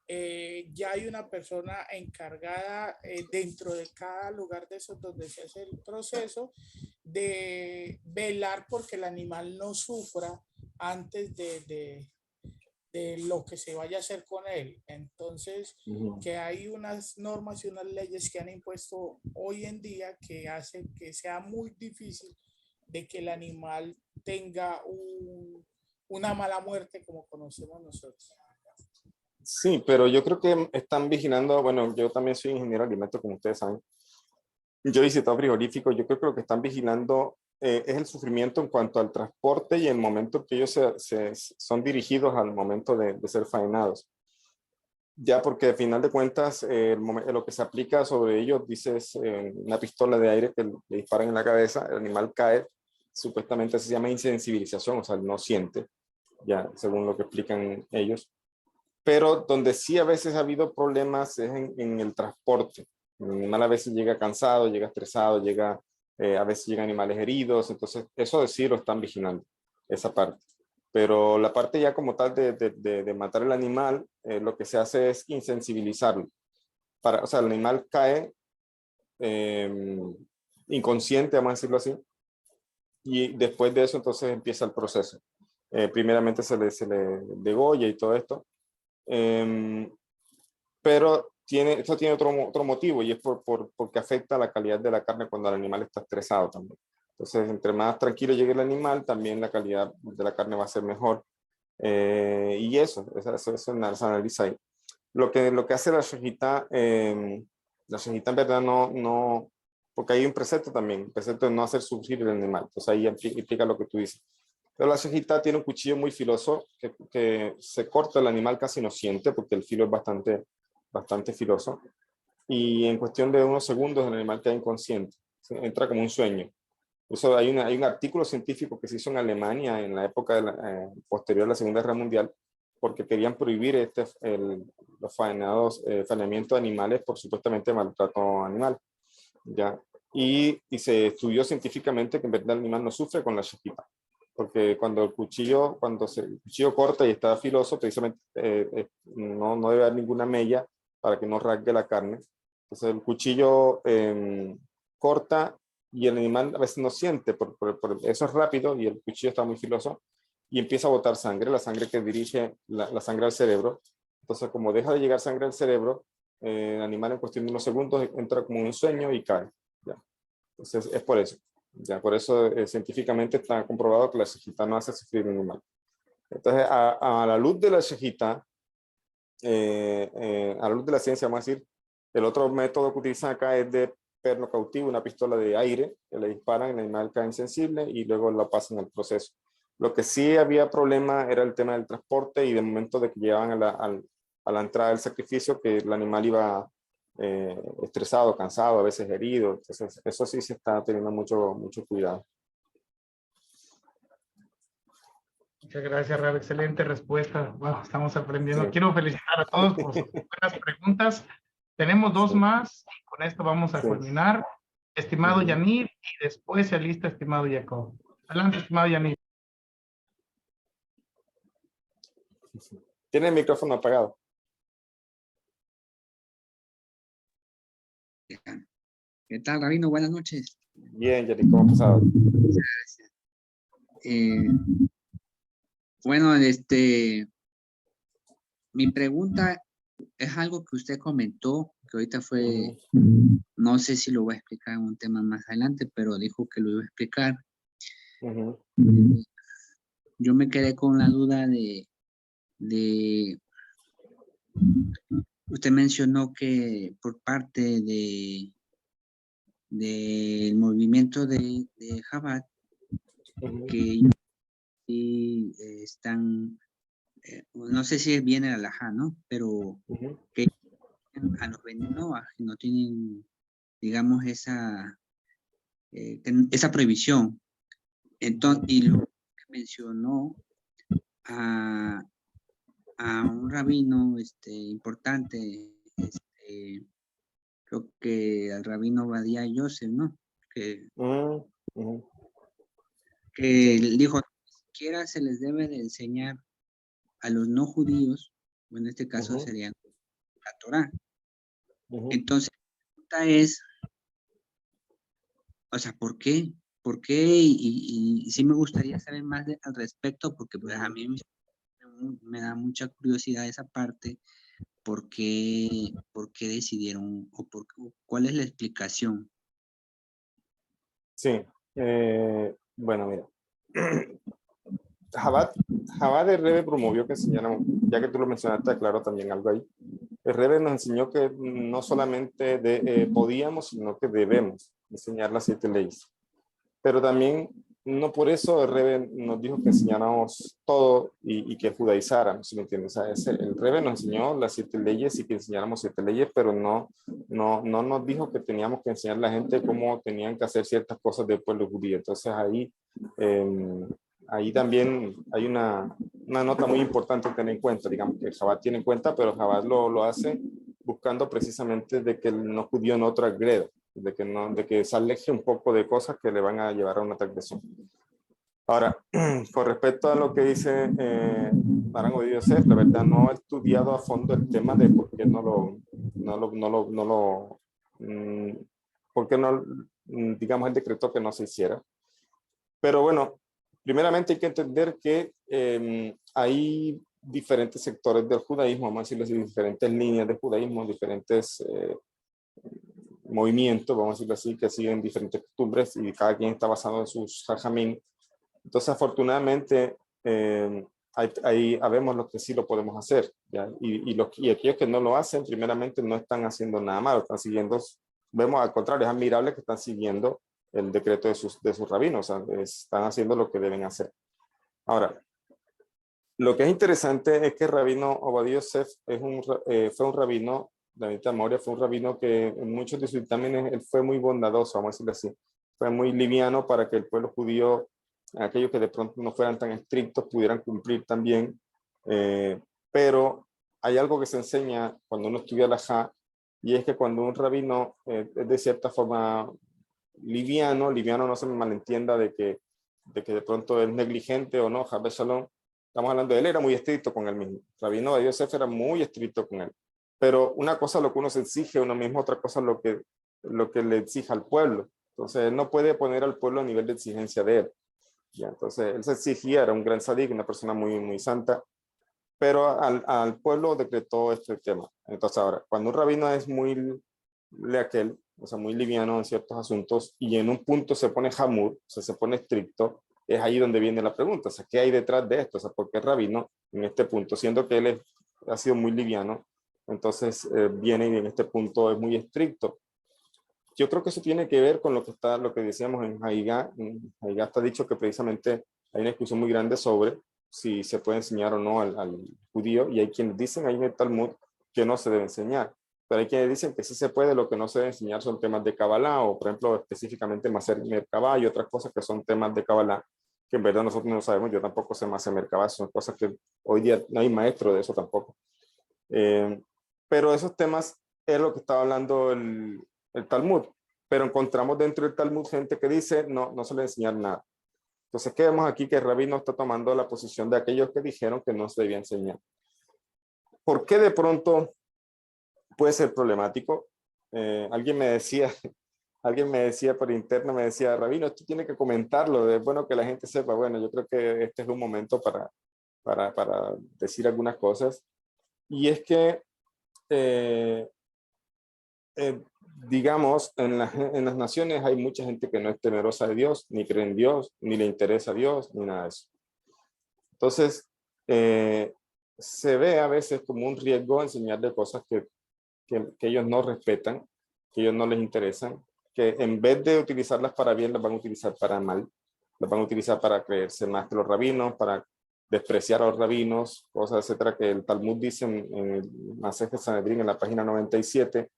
ya hay una persona encargada dentro de cada lugar de esos donde se hace el proceso de velar porque el animal no sufra antes de lo que se vaya a hacer con él. Entonces, que hay unas normas y unas leyes que han impuesto hoy en día que hacen que sea muy difícil de que el animal tenga una mala muerte como conocemos nosotros. Sí, pero yo creo que están vigilando, bueno, yo también soy ingeniero de alimentos, como ustedes saben. Yo he visitado frigoríficos, yo creo que lo que están vigilando es el sufrimiento en cuanto al transporte y el momento que ellos son dirigidos al momento de ser faenados. Ya porque al final de cuentas lo que se aplica sobre ellos dice es una pistola de aire que le disparan en la cabeza, el animal cae, supuestamente se llama insensibilización, o sea, no siente, ya según lo que explican ellos. Pero donde sí a veces ha habido problemas es en el transporte. El animal a veces llega cansado, llega estresado, a veces llegan animales heridos, entonces eso de sí lo están vigilando, esa parte. Pero la parte ya como tal de matar el animal, lo que se hace es insensibilizarlo. O sea, el animal cae inconsciente, vamos a decirlo así, y después de eso entonces empieza el proceso. Primeramente se le degolla y todo esto, pero esto tiene otro motivo y es porque afecta la calidad de la carne cuando el animal está estresado también. Entonces, entre más tranquilo llegue el animal, también la calidad de la carne va a ser mejor. Y eso se analiza ahí. Lo que hace la shejitá en verdad no, porque hay un precepto también, el precepto de no hacer sufrir el animal. Entonces ahí implica lo que tú dices. Pero la shejitá tiene un cuchillo muy filoso que se corta el animal casi no siente porque el filo es bastante filoso. Y en cuestión de unos segundos el animal queda inconsciente. Entra como un sueño. Eso hay un artículo científico que se hizo en Alemania en la época posterior a la Segunda Guerra Mundial porque querían prohibir los faenamientos de animales por supuestamente maltrato animal. ¿Ya? Y se estudió científicamente que en verdad el animal no sufre con la shejitá. Porque cuando el cuchillo corta y está filoso, precisamente no debe haber ninguna mella para que no rasgue la carne. Entonces el cuchillo corta y el animal a veces no siente, eso es rápido y el cuchillo está muy filoso y empieza a botar sangre, la sangre que dirige la sangre al cerebro. Entonces como deja de llegar sangre al cerebro, el animal en cuestión de unos segundos entra como en un sueño y cae. ¿Ya? Entonces es por eso. Ya, por eso científicamente está comprobado que la shejitá no hace sufrir un animal. Entonces, a la luz de la shejitá, a la luz de la ciencia, vamos a decir, el otro método que utilizan acá es de perno cautivo, una pistola de aire que le disparan, el animal cae insensible y luego lo pasan al proceso. Lo que sí había problema era el tema del transporte y de momento de que llegaban a la entrada del sacrificio, que el animal iba estresado, cansado, a veces herido. Entonces, eso sí se está teniendo mucho cuidado. Muchas gracias, Rab. Excelente respuesta. Bueno, estamos aprendiendo. Sí. Quiero felicitar a todos por sus buenas preguntas. Tenemos dos más. Con esto vamos a culminar. Estimado Yanir, y después se alista estimado Jacob. Adelante, estimado Yanir. Tiene el micrófono apagado. ¿Qué tal, Rabino? Buenas noches. Bien, Yanir, ¿cómo ha pasado? Muchas gracias. Bueno, mi pregunta es algo que usted comentó, que ahorita fue, no sé si lo voy a explicar en un tema más adelante, pero dijo que lo iba a explicar. Yo me quedé con la duda de usted mencionó que por parte de del movimiento de Chabad, que están, no sé si viene el alajá, ¿no? Pero que a los Beninoah no tienen, digamos, esa prohibición. Entonces, y lo que mencionó a un rabino importante, creo que al rabino Badia Yosef, ¿no? Que dijo, ni siquiera se les debe de enseñar a los no judíos, o en este caso sería la Torá. Entonces, la pregunta es, o sea, ¿por qué? ¿Por qué? Y sí me gustaría saber más al respecto, porque pues, a mí me da mucha curiosidad esa parte. ¿Por qué decidieron o cuál es la explicación? Sí, bueno, mira. Chabad el Rebbe promovió que enseñáramos, ya que tú lo mencionaste, aclaro también algo ahí. El Rebbe nos enseñó que no solamente podíamos, sino que debemos enseñar las 7 leyes. Pero también, no por eso el Rebbe nos dijo que enseñáramos todo y que judaizáramos, ¿sí me entiendes? O sea, el Rebbe nos enseñó las 7 leyes y que enseñáramos 7 leyes, pero no nos dijo que teníamos que enseñar a la gente cómo tenían que hacer ciertas cosas del pueblo judío. Entonces ahí también hay una nota muy importante que tener en cuenta. Digamos que Chabad tiene en cuenta, pero Chabad lo hace buscando precisamente de que el no judío no transgreda, de que se aleje un poco de cosas que le van a llevar a una transgresión. Ahora, con respecto a lo que dice Arango de Yosef, la verdad no he estudiado a fondo el tema de por qué digamos, el decreto que no se hiciera. Pero bueno, primeramente hay que entender que hay diferentes sectores del judaísmo, vamos a decirlo así, diferentes líneas de judaísmo, diferentes movimientos, vamos a decirlo así, que siguen diferentes costumbres y cada quien está basado en sus jajamín. Entonces, afortunadamente, ahí habemos los que sí lo podemos hacer, ¿ya? Y aquellos que no lo hacen, primeramente no están haciendo nada malo, están siguiendo, vemos al contrario, es admirable que están siguiendo el decreto de sus rabinos, o sea, están haciendo lo que deben hacer. Ahora, lo que es interesante es que el rabino Obadiah Yosef fue un rabino, David Moria fue un rabino que en muchos de sus dictámenes él fue muy bondadoso, vamos a decirlo así, fue muy liviano para que el pueblo judío, aquellos que de pronto no fueran tan estrictos, pudieran cumplir también, pero hay algo que se enseña cuando uno estudia la Halajá, y es que cuando un rabino es de cierta forma liviano no se me malentienda de que de pronto es negligente o no, Jabez Shalom, estamos hablando de él, era muy estricto con él mismo, rabino Obadiah Yosef era muy estricto con él, pero una cosa es lo que uno se exige a uno mismo, otra cosa es lo que le exige al pueblo. Entonces él no puede poner al pueblo a nivel de exigencia de él. Ya, entonces él se exigía, era un gran sadik, una persona muy, muy santa, pero al pueblo decretó este tema. Entonces ahora, cuando un rabino es muy leaquel, o sea, muy liviano en ciertos asuntos, y en un punto se pone hamur, o sea, se pone estricto, es ahí donde viene la pregunta, o sea, ¿qué hay detrás de esto? O sea, ¿por qué el rabino en este punto, siendo que él ha sido muy liviano, entonces viene y en este punto es muy estricto? Yo creo que eso tiene que ver con lo que decíamos en Haigá. En Haigá está dicho que precisamente hay una discusión muy grande sobre si se puede enseñar o no al judío, y hay quienes dicen ahí en el Talmud que no se debe enseñar, pero hay quienes dicen que sí se puede, lo que no se debe enseñar son temas de Kabbalah, o por ejemplo específicamente Maser Merkabah y otras cosas que son temas de Kabbalah, que en verdad nosotros no sabemos, yo tampoco sé Maser Merkabah, son cosas que hoy día no hay maestro de eso tampoco. Pero esos temas es lo que estaba hablando el Talmud, pero encontramos dentro del Talmud gente que dice no se le enseñar nada. Entonces, ¿qué vemos aquí? Que el rabino está tomando la posición de aquellos que dijeron que no se debía enseñar. ¿Por qué de pronto puede ser problemático? Alguien me decía por interno, me decía, rabino, esto tiene que comentarlo, es bueno que la gente sepa. Bueno, yo creo que este es un momento para decir algunas cosas, y es que digamos, en las naciones hay mucha gente que no es temerosa de Dios, ni cree en Dios, ni le interesa a Dios, ni nada de eso. Entonces, se ve a veces como un riesgo enseñarle cosas que ellos no respetan, que ellos no les interesan, que en vez de utilizarlas para bien, las van a utilizar para mal. Las van a utilizar para creerse más que los rabinos, para despreciar a los rabinos, cosas, etcétera, que el Talmud dice en el Masejet Sanedrín, en la página 97,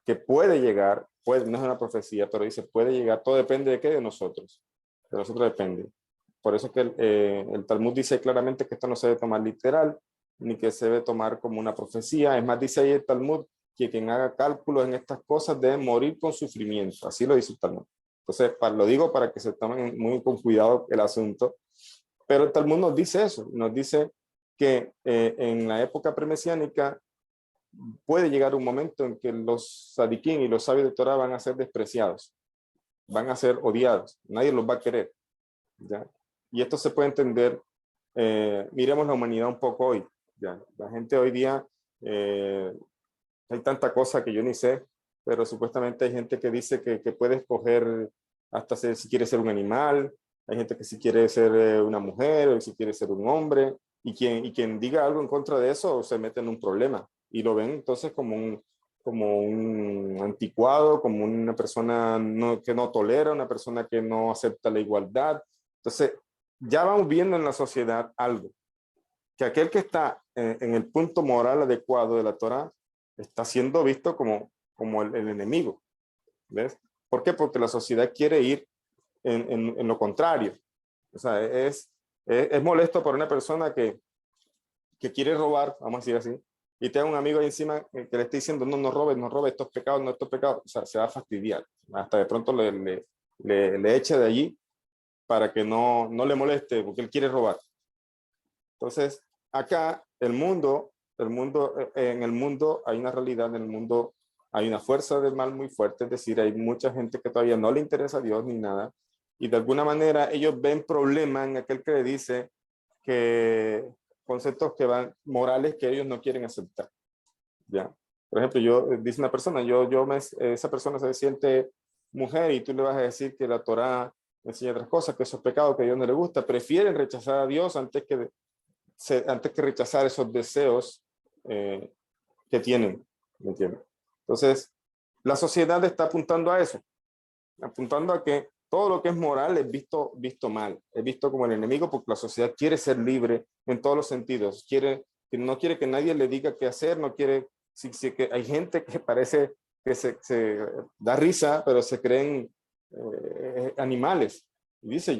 que puede llegar, no es una profecía, pero dice, puede llegar, todo depende de qué, de nosotros depende. Por eso que el Talmud dice claramente que esto no se debe tomar literal, ni que se debe tomar como una profecía. Es más, dice ahí el Talmud que quien haga cálculos en estas cosas debe morir con sufrimiento. Así lo dice el Talmud. Entonces, lo digo para que se tomen muy con cuidado el asunto. Pero el Talmud nos dice eso, nos dice que en la época premesiánica puede llegar un momento en que los sadiquín y los sabios de Torah van a ser despreciados, van a ser odiados, nadie los va a querer, ¿ya? Y esto se puede entender, miremos la humanidad un poco hoy, ¿ya? La gente hoy día, hay tanta cosa que yo ni sé, pero supuestamente hay gente que dice que puede escoger hasta si quiere ser un animal, hay gente que si quiere ser una mujer o si quiere ser un hombre, y quien diga algo en contra de eso se mete en un problema, y lo ven entonces como un anticuado, como una persona que no tolera, una persona que no acepta la igualdad. Entonces, ya vamos viendo en la sociedad algo, que aquel que está en el punto moral adecuado de la Torah está siendo visto como el enemigo, ¿ves? ¿Por qué? Porque la sociedad quiere ir en lo contrario. O sea, es molesto para una persona que quiere robar, vamos a decir así, y tenga un amigo ahí encima que le esté diciendo, no robes, esto es pecado, no, esto es pecado. O sea, se va a fastidiar. Hasta de pronto le eche de allí para que no le moleste, porque él quiere robar. Entonces, acá en el mundo hay una realidad, en el mundo hay una fuerza del mal muy fuerte, es decir, hay mucha gente que todavía no le interesa a Dios ni nada, y de alguna manera ellos ven problema en aquel que le dice que conceptos que van morales que ellos no quieren aceptar, ¿ya? Por ejemplo, dice una persona, esa persona se siente mujer y tú le vas a decir que la Torá enseña otras cosas, que eso es pecado, que a Dios no le gusta, prefieren rechazar a Dios antes que rechazar esos deseos que tienen, ¿me entiendes? Entonces, la sociedad está apuntando a eso, apuntando a que todo lo que es moral es visto mal, es visto como el enemigo, porque la sociedad quiere ser libre en todos los sentidos, no quiere que nadie le diga qué hacer, no quiere, que hay gente que parece que se da risa, pero se creen animales, y dice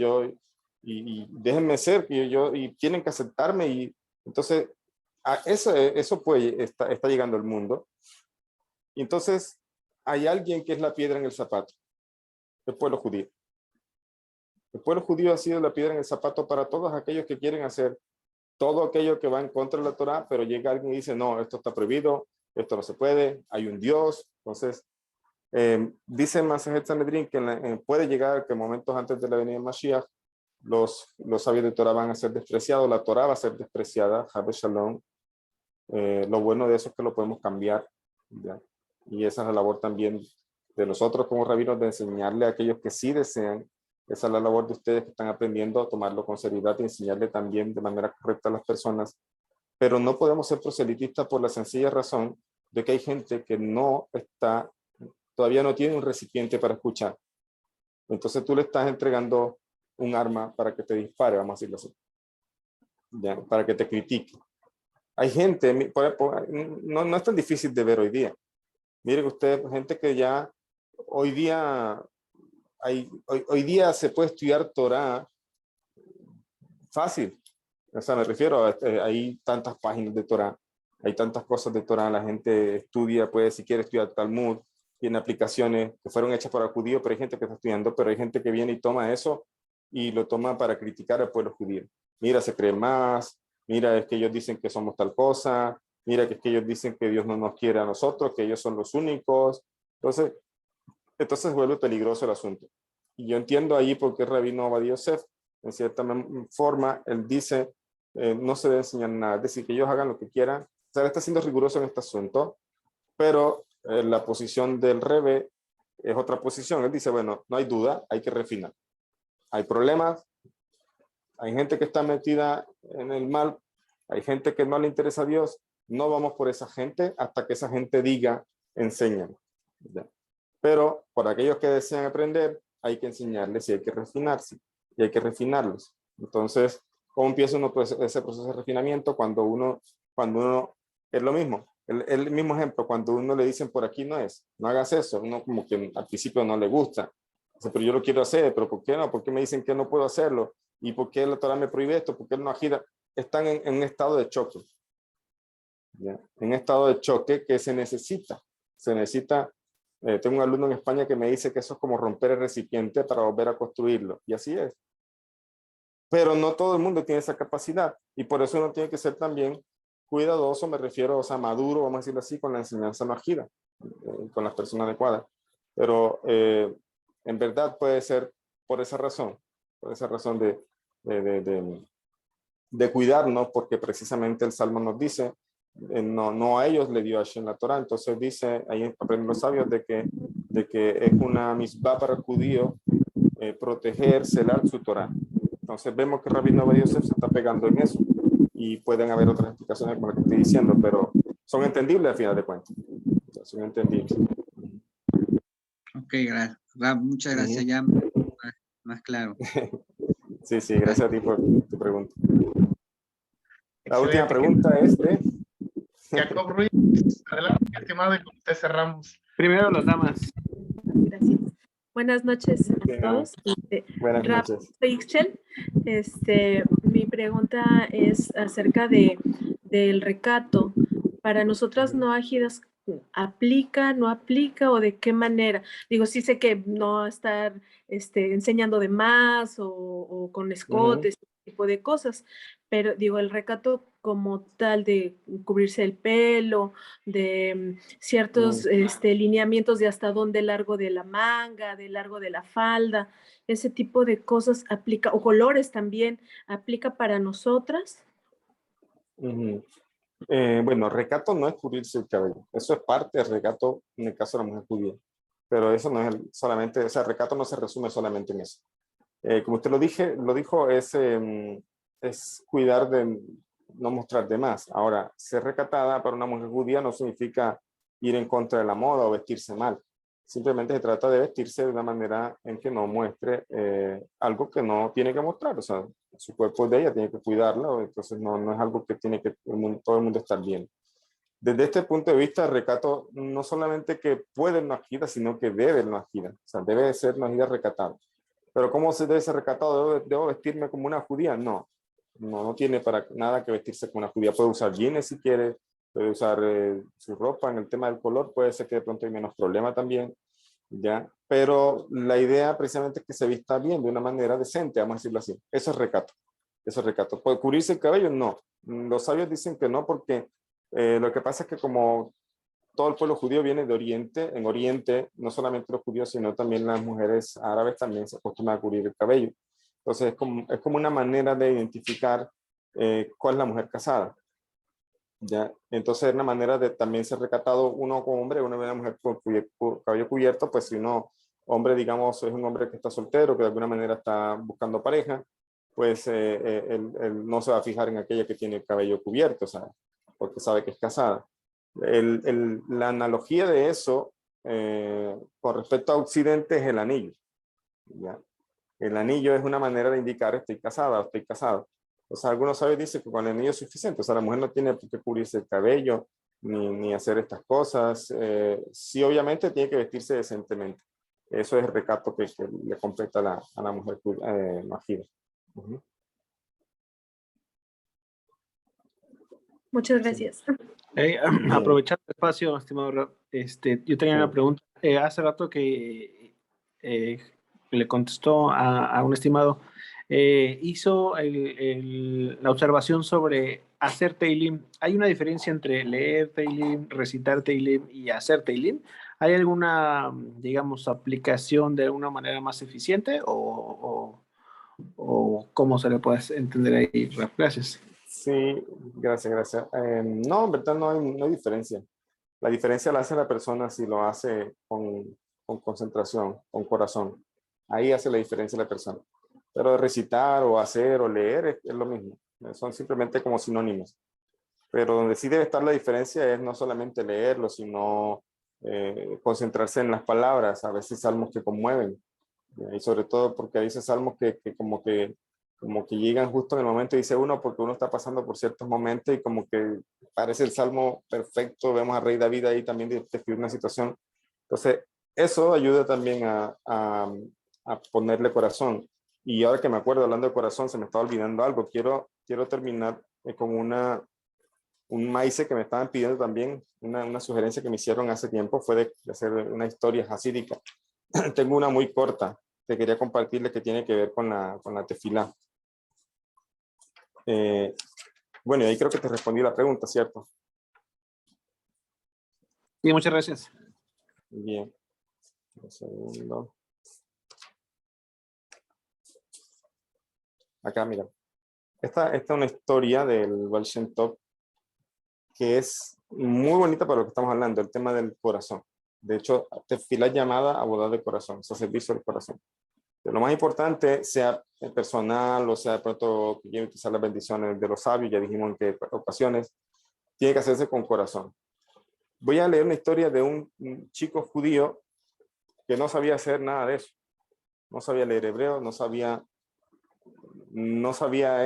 y déjenme ser, y tienen que aceptarme, y entonces eso está llegando al mundo. Y entonces hay alguien que es la piedra en el zapato, el pueblo judío. El pueblo judío ha sido la piedra en el zapato para todos aquellos que quieren hacer todo aquello que va en contra de la Torá, pero llega alguien y dice, no, esto está prohibido, esto no se puede, hay un Dios. Entonces, dice Masejet Sanedrín que puede llegar que momentos antes de la venida de Mashiach, los sabios de Torá van a ser despreciados, la Torá va a ser despreciada, Habe Shalom. Lo bueno de eso es que lo podemos cambiar, ¿ya? Y esa es la labor también de nosotros como rabinos, de enseñarle a aquellos que sí desean. Esa es la labor de ustedes que están aprendiendo a tomarlo con seriedad y enseñarle también de manera correcta a las personas. Pero no podemos ser proselitistas por la sencilla razón de que hay gente que todavía no tiene un recipiente para escuchar. Entonces tú le estás entregando un arma para que te dispare, vamos a decirlo así, ¿ya? Para que te critique. Hay gente, no es tan difícil de ver hoy día. Miren usted, gente que ya hoy día se puede estudiar Torah fácil. O sea, me refiero hay tantas páginas de Torah, hay tantas cosas de Torah, la gente estudia, si quiere estudiar Talmud, tiene aplicaciones que fueron hechas para judíos, pero hay gente que está estudiando, pero hay gente que viene y toma eso y lo toma para criticar al pueblo judío. Mira, se cree más, mira, es que ellos dicen que somos tal cosa, mira, que es que ellos dicen que Dios no nos quiere a nosotros, que ellos son los únicos. Entonces vuelve peligroso el asunto. Y yo entiendo ahí por qué el rabino Ovadia Yosef, en cierta forma, él dice, no se debe enseñar nada, es decir, que ellos hagan lo que quieran. O sea, él está siendo riguroso en este asunto, pero la posición del Rebe es otra posición. Él dice, bueno, no hay duda, hay que refinar. Hay problemas, hay gente que está metida en el mal, hay gente que no le interesa a Dios, no vamos por esa gente hasta que esa gente diga, enséñame. Pero por aquellos que desean aprender, hay que enseñarles y hay que refinarse y hay que refinarlos. Entonces, ¿cómo empieza uno ese proceso de refinamiento? Cuando uno es lo mismo, el mismo ejemplo, cuando uno le dicen por aquí no es, no hagas eso, uno como que al principio no le gusta, dice, pero yo lo quiero hacer, pero ¿por qué no? ¿Por qué me dicen que no puedo hacerlo? ¿Y por qué la Torah me prohíbe esto? ¿Por qué no gira? Están en un estado de choque, ¿ya? En un estado de choque que se necesita, tengo un alumno en España que me dice que eso es como romper el recipiente para volver a construirlo, y así es. Pero no todo el mundo tiene esa capacidad, y por eso uno tiene que ser también cuidadoso, me refiero, o sea, maduro, vamos a decirlo así, con la enseñanza majida, con las personas adecuadas. Pero en verdad puede ser por esa razón de cuidarnos, porque precisamente el Salmo nos dice, no a ellos le dio Hashem la Torah, entonces dice, ahí aprenden los sabios de que es una misbah para el judío proteger, celar su Torah. Entonces vemos que Rabbi Nova Yosef se está pegando en eso, y pueden haber otras explicaciones como la que estoy diciendo, pero son entendibles al final de cuentas. Son entendibles. Ok, muchas gracias, ya más claro. Sí, gracias a ti por tu pregunta. La Excelente. última pregunta es de Jacob Ruiz. Adelante, estimado, y con usted cerramos. Primero las damas. Gracias. Buenas noches a todos. Buenas noches. Soy Ixchel. Mi pregunta es acerca del recato. Para nosotras no ágidas, ¿aplica, no aplica o de qué manera? Digo, sí sé que no estar enseñando de más o con escotes, ese tipo de cosas, pero digo, el recato como tal de cubrirse el pelo, de ciertos lineamientos de hasta dónde largo de la manga, de largo de la falda, ese tipo de cosas aplica, o colores también, ¿aplica para nosotras? Bueno, recato no es cubrirse el cabello, eso es parte del recato en el caso de la mujer judía, pero eso no es solamente, o sea, el recato no se resume solamente en eso. Como usted lo dijo, es cuidar de no mostrar de más. Ahora, ser recatada para una mujer judía no significa ir en contra de la moda o vestirse mal. Simplemente se trata de vestirse de una manera en que no muestre algo que no tiene que mostrar. O sea, su cuerpo es de ella, tiene que cuidarlo, entonces no es algo que tiene que todo el mundo estar bien. Desde este punto de vista, el recato no solamente que puede no agida, sino que debe no agida. O sea, debe ser no agida recatada. Pero ¿cómo se debe ser recatado? ¿Debo vestirme como una judía? No tiene para nada que vestirse como una judía. Puede usar jeans si quiere, puede usar su ropa. En el tema del color puede ser que de pronto hay menos problema también, ¿ya? Pero la idea precisamente es que se vista bien, de una manera decente, vamos a decirlo así. Eso es recato. ¿Puede cubrirse el cabello? No. Los sabios dicen que no, porque lo que pasa es que como todo el pueblo judío viene de Oriente, en Oriente no solamente los judíos, sino también las mujeres árabes también se acostumbran a cubrir el cabello. Entonces es como una manera de identificar cuál es la mujer casada, ¿ya? Entonces es una manera de también ser recatado uno como hombre, una mujer con cabello cubierto, pues si uno, hombre, digamos, es un hombre que está soltero, que de alguna manera está buscando pareja, pues él no se va a fijar en aquella que tiene el cabello cubierto, o sea, porque sabe que es casada. La analogía de eso con respecto a Occidente es el anillo, ¿ya? El anillo es una manera de indicar estoy casada o estoy casado. O sea, algunos sabios dicen que con el anillo es suficiente. O sea, la mujer no tiene por qué cubrirse el cabello ni hacer estas cosas. Sí, obviamente tiene que vestirse decentemente. Eso es el recato que le completa a la mujer majida. Muchas gracias. Aprovechando el espacio, estimado Rab, yo tenía una pregunta. Hace rato que le contestó a un estimado, hizo la observación sobre hacer Teilim. ¿Hay una diferencia entre leer Teilim, recitar Teilim y hacer Teilim? ¿Hay alguna, digamos, aplicación de alguna manera más eficiente o cómo se le puede entender ahí, Rab? Gracias. Sí, gracias. No, en verdad no hay diferencia. La diferencia la hace la persona si lo hace con concentración, con corazón. Ahí hace la diferencia la persona. Pero recitar o hacer o leer es lo mismo. Son simplemente como sinónimos. Pero donde sí debe estar la diferencia es no solamente leerlo, sino concentrarse en las palabras, a veces salmos que conmueven, y sobre todo porque hay esos salmos que como que llegan justo en el momento, dice uno, porque uno está pasando por ciertos momentos y como que parece el salmo perfecto. Vemos a Rey David ahí también describir una situación. Entonces, eso ayuda también a ponerle corazón. Y ahora que me acuerdo, hablando de corazón, se me estaba olvidando algo. Quiero terminar con un maíz que me estaban pidiendo también, una sugerencia que me hicieron hace tiempo, fue de hacer una historia hasídica. Tengo una muy corta que quería compartirles que tiene que ver con la tefilá. Bueno, ahí creo que te respondí la pregunta, ¿cierto? Sí, muchas gracias. Bien. Un segundo. Acá, mira. Esta es una historia del Baal Shem Tov que es muy bonita para lo que estamos hablando, el tema del corazón. De hecho, tefilá llamada abodá de corazón, o sea, servicio del corazón. Pero lo más importante, sea personal o sea de pronto quiero utilizar las bendiciones de los sabios, ya dijimos en qué ocasiones, tiene que hacerse con corazón. Voy a leer una historia de un chico judío que no sabía hacer nada de eso. No sabía leer hebreo, no sabía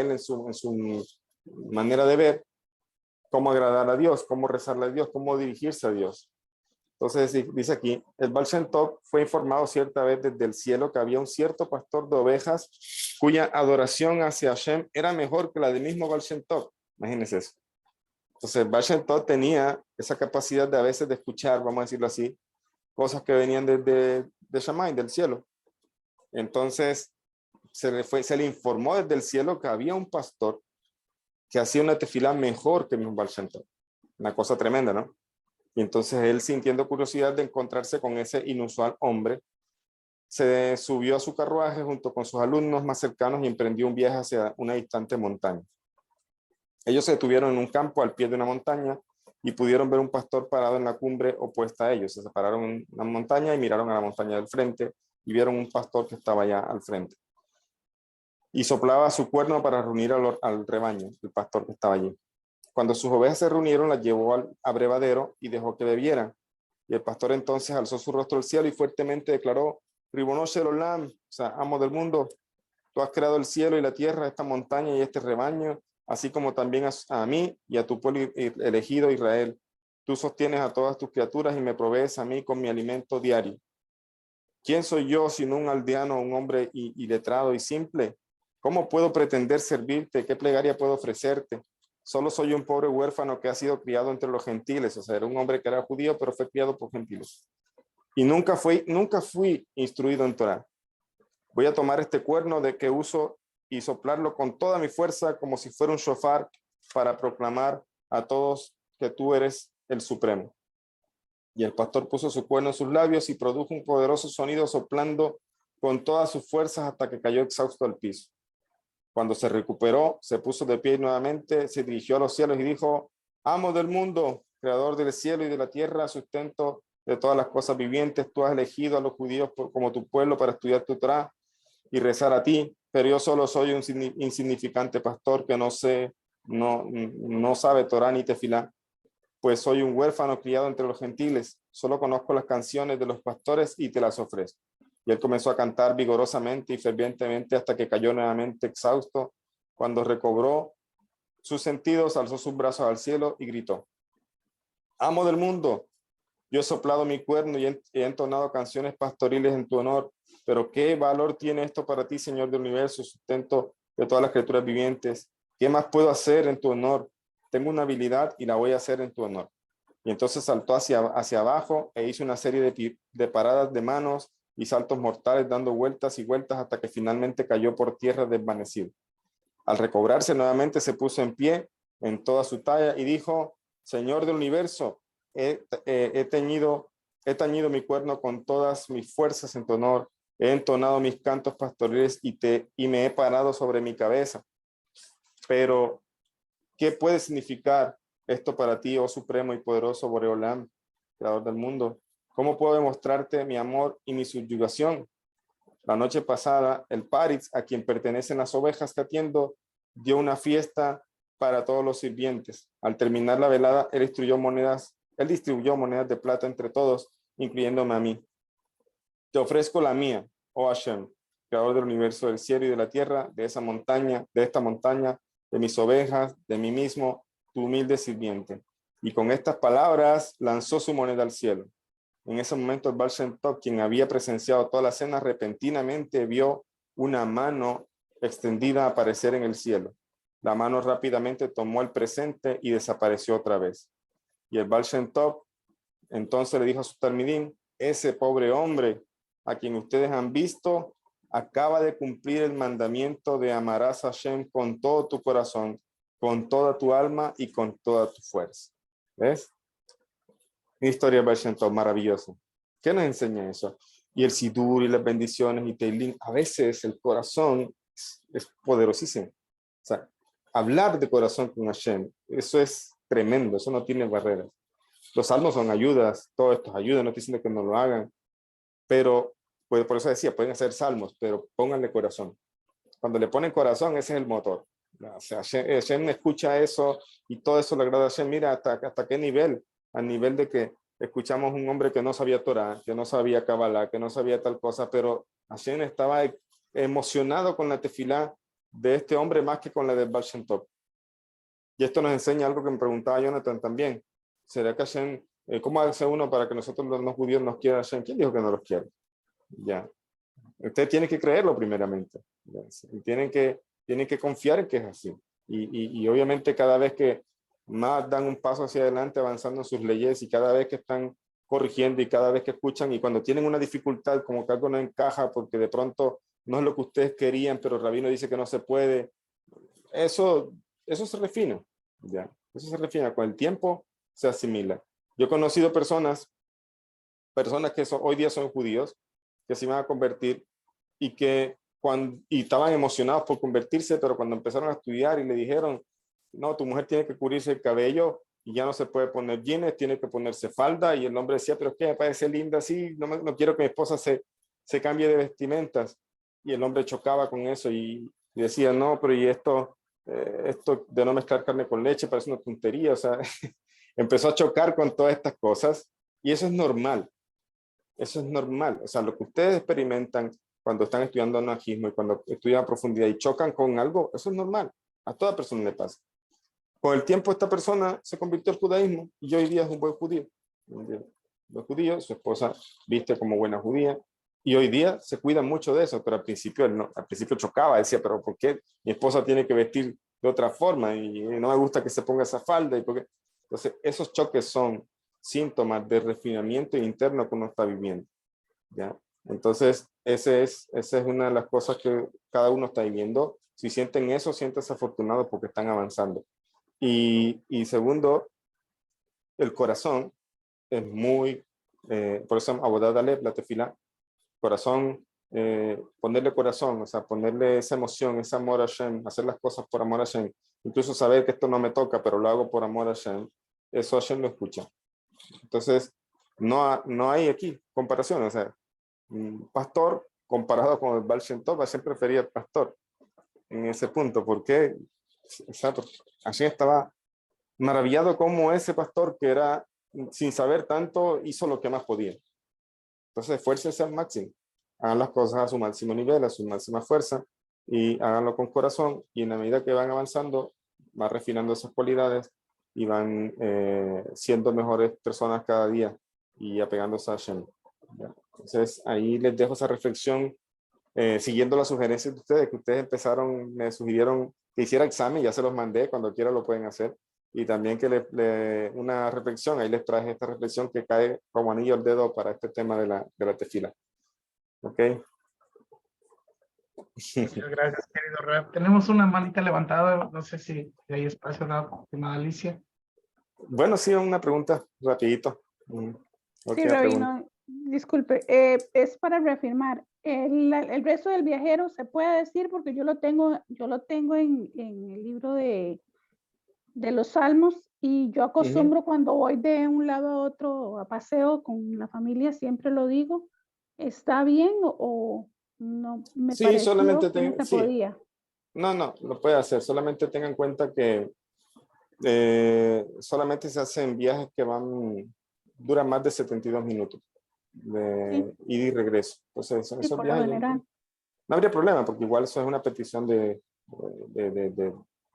él en su manera de ver cómo agradar a Dios, cómo rezarle a Dios, cómo dirigirse a Dios. Entonces dice aquí, el Baal Shem Tov fue informado cierta vez desde el cielo que había un cierto pastor de ovejas cuya adoración hacia Hashem era mejor que la del mismo Baal Shem Tov. Imagínense eso. Entonces Baal Shem Tov tenía esa capacidad de a veces de escuchar, vamos a decirlo así, cosas que venían de Shammai, del cielo. Entonces se le informó desde el cielo que había un pastor que hacía una tefilá mejor que el mismo Baal Shem Tov. Una cosa tremenda, ¿no? Y entonces él, sintiendo curiosidad de encontrarse con ese inusual hombre, se subió a su carruaje junto con sus alumnos más cercanos y emprendió un viaje hacia una distante montaña. Ellos se detuvieron en un campo al pie de una montaña y pudieron ver un pastor parado en la cumbre opuesta a ellos. Se separaron en una montaña y miraron a la montaña del frente y vieron un pastor que estaba allá al frente. Y soplaba su cuerno para reunir al rebaño, el pastor que estaba allí. Cuando sus ovejas se reunieron, las llevó al abrevadero y dejó que bebieran. Y el pastor entonces alzó su rostro al cielo y fuertemente declaró: Ribono Shel Olam, o sea, amo del mundo, tú has creado el cielo y la tierra, esta montaña y este rebaño, así como también a mí y a tu pueblo elegido Israel. Tú sostienes a todas tus criaturas y me provees a mí con mi alimento diario. ¿Quién soy yo sino un aldeano, un hombre iletrado y simple? ¿Cómo puedo pretender servirte? ¿Qué plegaria puedo ofrecerte? Solo soy un pobre huérfano que ha sido criado entre los gentiles. O sea, era un hombre que era judío, pero fue criado por gentiles. Y nunca fui instruido en Torah. Voy a tomar este cuerno de que uso y soplarlo con toda mi fuerza como si fuera un shofar para proclamar a todos que tú eres el Supremo. Y el pastor puso su cuerno en sus labios y produjo un poderoso sonido soplando con todas sus fuerzas hasta que cayó exhausto al piso. Cuando se recuperó, se puso de pie nuevamente, se dirigió a los cielos y dijo: Amo del mundo, creador del cielo y de la tierra, sustento de todas las cosas vivientes, tú has elegido a los judíos como tu pueblo para estudiar tu Torah y rezar a ti, pero yo solo soy un insignificante pastor que no sabe Torah ni tefilá, pues soy un huérfano criado entre los gentiles, solo conozco las canciones de los pastores y te las ofrezco. Y él comenzó a cantar vigorosamente y fervientemente hasta que cayó nuevamente exhausto. Cuando recobró sus sentidos, alzó sus brazos al cielo y gritó: Amo del mundo, yo he soplado mi cuerno y he entonado canciones pastoriles en tu honor, pero ¿qué valor tiene esto para ti, Señor del universo, sustento de todas las criaturas vivientes? ¿Qué más puedo hacer en tu honor? Tengo una habilidad y la voy a hacer en tu honor. Y entonces saltó hacia abajo e hizo una serie de paradas de manos y saltos mortales, dando vueltas y vueltas hasta que finalmente cayó por tierra desvanecido. Al recobrarse nuevamente se puso en pie en toda su talla y dijo: Señor del universo, he tañido mi cuerno con todas mis fuerzas en tu honor, he entonado mis cantos pastoriles y me he parado sobre mi cabeza. Pero, ¿qué puede significar esto para ti, oh supremo y poderoso Boreolam, creador del mundo? ¿Cómo puedo demostrarte mi amor y mi subyugación? La noche pasada, el Paritz, a quien pertenecen las ovejas que atiendo, dio una fiesta para todos los sirvientes. Al terminar la velada, él instruyó monedas Él distribuyó monedas de plata entre todos, incluyéndome a mí. Te ofrezco la mía, oh Hashem, creador del universo, del cielo y de la tierra, de esta montaña, de mis ovejas, de mí mismo, tu humilde sirviente. Y con estas palabras lanzó su moneda al cielo. En ese momento el Baal Shem Tov, quien había presenciado toda la cena, repentinamente vio una mano extendida aparecer en el cielo. La mano rápidamente tomó el presente y desapareció otra vez. Y el Baal Shem Tov entonces le dijo a su talmidim, ese pobre hombre a quien ustedes han visto acaba de cumplir el mandamiento de amarás a Hashem con todo tu corazón, con toda tu alma y con toda tu fuerza. ¿Ves? Una historia de Baal Shem Tov maravillosa. ¿Qué nos enseña eso? Y el Sidur y las bendiciones y Teilim, a veces el corazón es poderosísimo. O sea, hablar de corazón con Hashem, eso es tremendo, eso no tiene barreras. Los salmos son ayudas, todo esto es ayuda, no estoy diciendo que no lo hagan, pero pues, por eso decía, pueden hacer salmos, pero pónganle corazón. Cuando le ponen corazón, ese es el motor. O sea, Hashem escucha eso y todo eso le agrada a Hashem. Mira, hasta qué nivel, a nivel de que escuchamos un hombre que no sabía Torah, que no sabía Kabbalah, que no sabía tal cosa, pero Hashem estaba emocionado con la tefilá de este hombre más que con la de Baal Shem Tov. Y esto nos enseña algo que me preguntaba Jonathan también. ¿Será que Hashem, cómo hace uno para que nosotros los judíos nos quieran Hashem? ¿Quién dijo que no los quiere? Ya. Usted tiene que creerlo primeramente. Tienen que confiar en que es así. Y obviamente cada vez que más dan un paso hacia adelante avanzando en sus leyes y cada vez que están corrigiendo y cada vez que escuchan y cuando tienen una dificultad como que algo no encaja porque de pronto no es lo que ustedes querían, pero el rabino dice que no se puede, eso se refina. Ya. Eso se refina. Con el tiempo se asimila. Yo he conocido personas que hoy día son judíos, que se iban a convertir y que estaban emocionados por convertirse, pero cuando empezaron a estudiar y le dijeron, no, tu mujer tiene que cubrirse el cabello y ya no se puede poner jeans, tiene que ponerse falda, y el hombre decía, pero es que me parece linda así, no quiero que mi esposa se cambie de vestimentas, y el hombre chocaba con eso y decía, no, pero y esto de no mezclar carne con leche parece una tontería, o sea, empezó a chocar con todas estas cosas, y eso es normal. Eso es normal. O sea, lo que ustedes experimentan cuando están estudiando anarquismo y cuando estudian a profundidad y chocan con algo, eso es normal. A toda persona le pasa. Con el tiempo esta persona se convirtió al judaísmo y hoy día es un buen judío. Un buen judío, su esposa viste como buena judía y hoy día se cuida mucho de eso, pero al principio al principio chocaba, decía, pero ¿por qué mi esposa tiene que vestir de otra forma y no me gusta que se ponga esa falda? ¿Y por qué? Entonces, esos choques son síntomas de refinamiento interno que uno está viviendo, ¿ya? Entonces, esa es una de las cosas que cada uno está viviendo. Si sienten eso, siéntanse afortunados porque están avanzando. Y segundo, el corazón es muy, por eso Abodat Alev, la tefilá, corazón, ponerle corazón, o sea, ponerle esa emoción, ese amor a Hashem, hacer las cosas por amor a Hashem, incluso saber que esto no me toca, pero lo hago por amor a Hashem, eso Hashem lo escucha. Entonces, no hay aquí comparación, o sea, pastor comparado con el Baal Shem Tov, Hashem prefería el pastor en ese punto, porque Hashem estaba maravillado como ese pastor que era, sin saber tanto, hizo lo que más podía. Entonces, esfuércense al máximo, hagan las cosas a su máximo nivel, a su máxima fuerza, y háganlo con corazón, y en la medida que van avanzando, van refinando esas cualidades, y van siendo mejores personas cada día y apegándose a Hashem. Entonces ahí les dejo esa reflexión siguiendo las sugerencias de ustedes, que ustedes me sugirieron que hiciera examen, ya se los mandé, cuando quiera lo pueden hacer, y también que una reflexión, ahí les traje esta reflexión que cae como anillo al dedo para este tema de la tefila. ¿Ok? Muchas gracias, querido Rab. Tenemos una manita levantada, no sé si hay espacio, estimada Alicia. Bueno, sí, una pregunta, rapidito. Sí, Rabino, disculpe, es para reafirmar, el resto del viajero se puede decir porque yo lo tengo en el libro de los Salmos y yo acostumbro cuando voy de un lado a otro a paseo con la familia, siempre lo digo, ¿está bien o no? Me sí, pareció solamente que no se podía. No, lo puede hacer, solamente tengan en cuenta que Solamente se hacen viajes que duran más de 72 minutos de ida y regreso. Entonces, Sí, esos por lo viajes general. no habría problema, porque igual eso es una petición de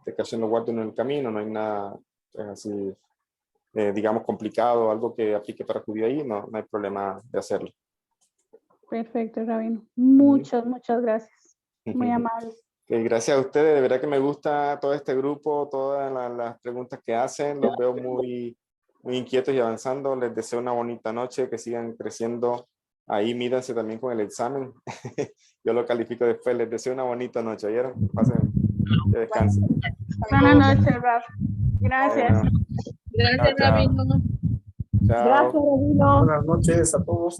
que Hashem lo guarde en el camino, no hay nada así, digamos, complicado, algo que aplique para judío ahí, no hay problema de hacerlo. Perfecto, Rabino. Muchas gracias. Muy amable. Gracias a ustedes, de verdad que me gusta todo este grupo, todas las preguntas que hacen, los veo muy inquietos y avanzando. Les deseo una bonita noche, que sigan creciendo. Ahí mídanse también con el examen. Yo lo califico después. Les deseo una bonita noche. ¿Oyeron? Pasen, que descansen. Buenas noches, Raf. Gracias. Bueno. Gracias, Chao, chao. Rabino. Chao. Gracias, Rabino. Buenas noches a todos.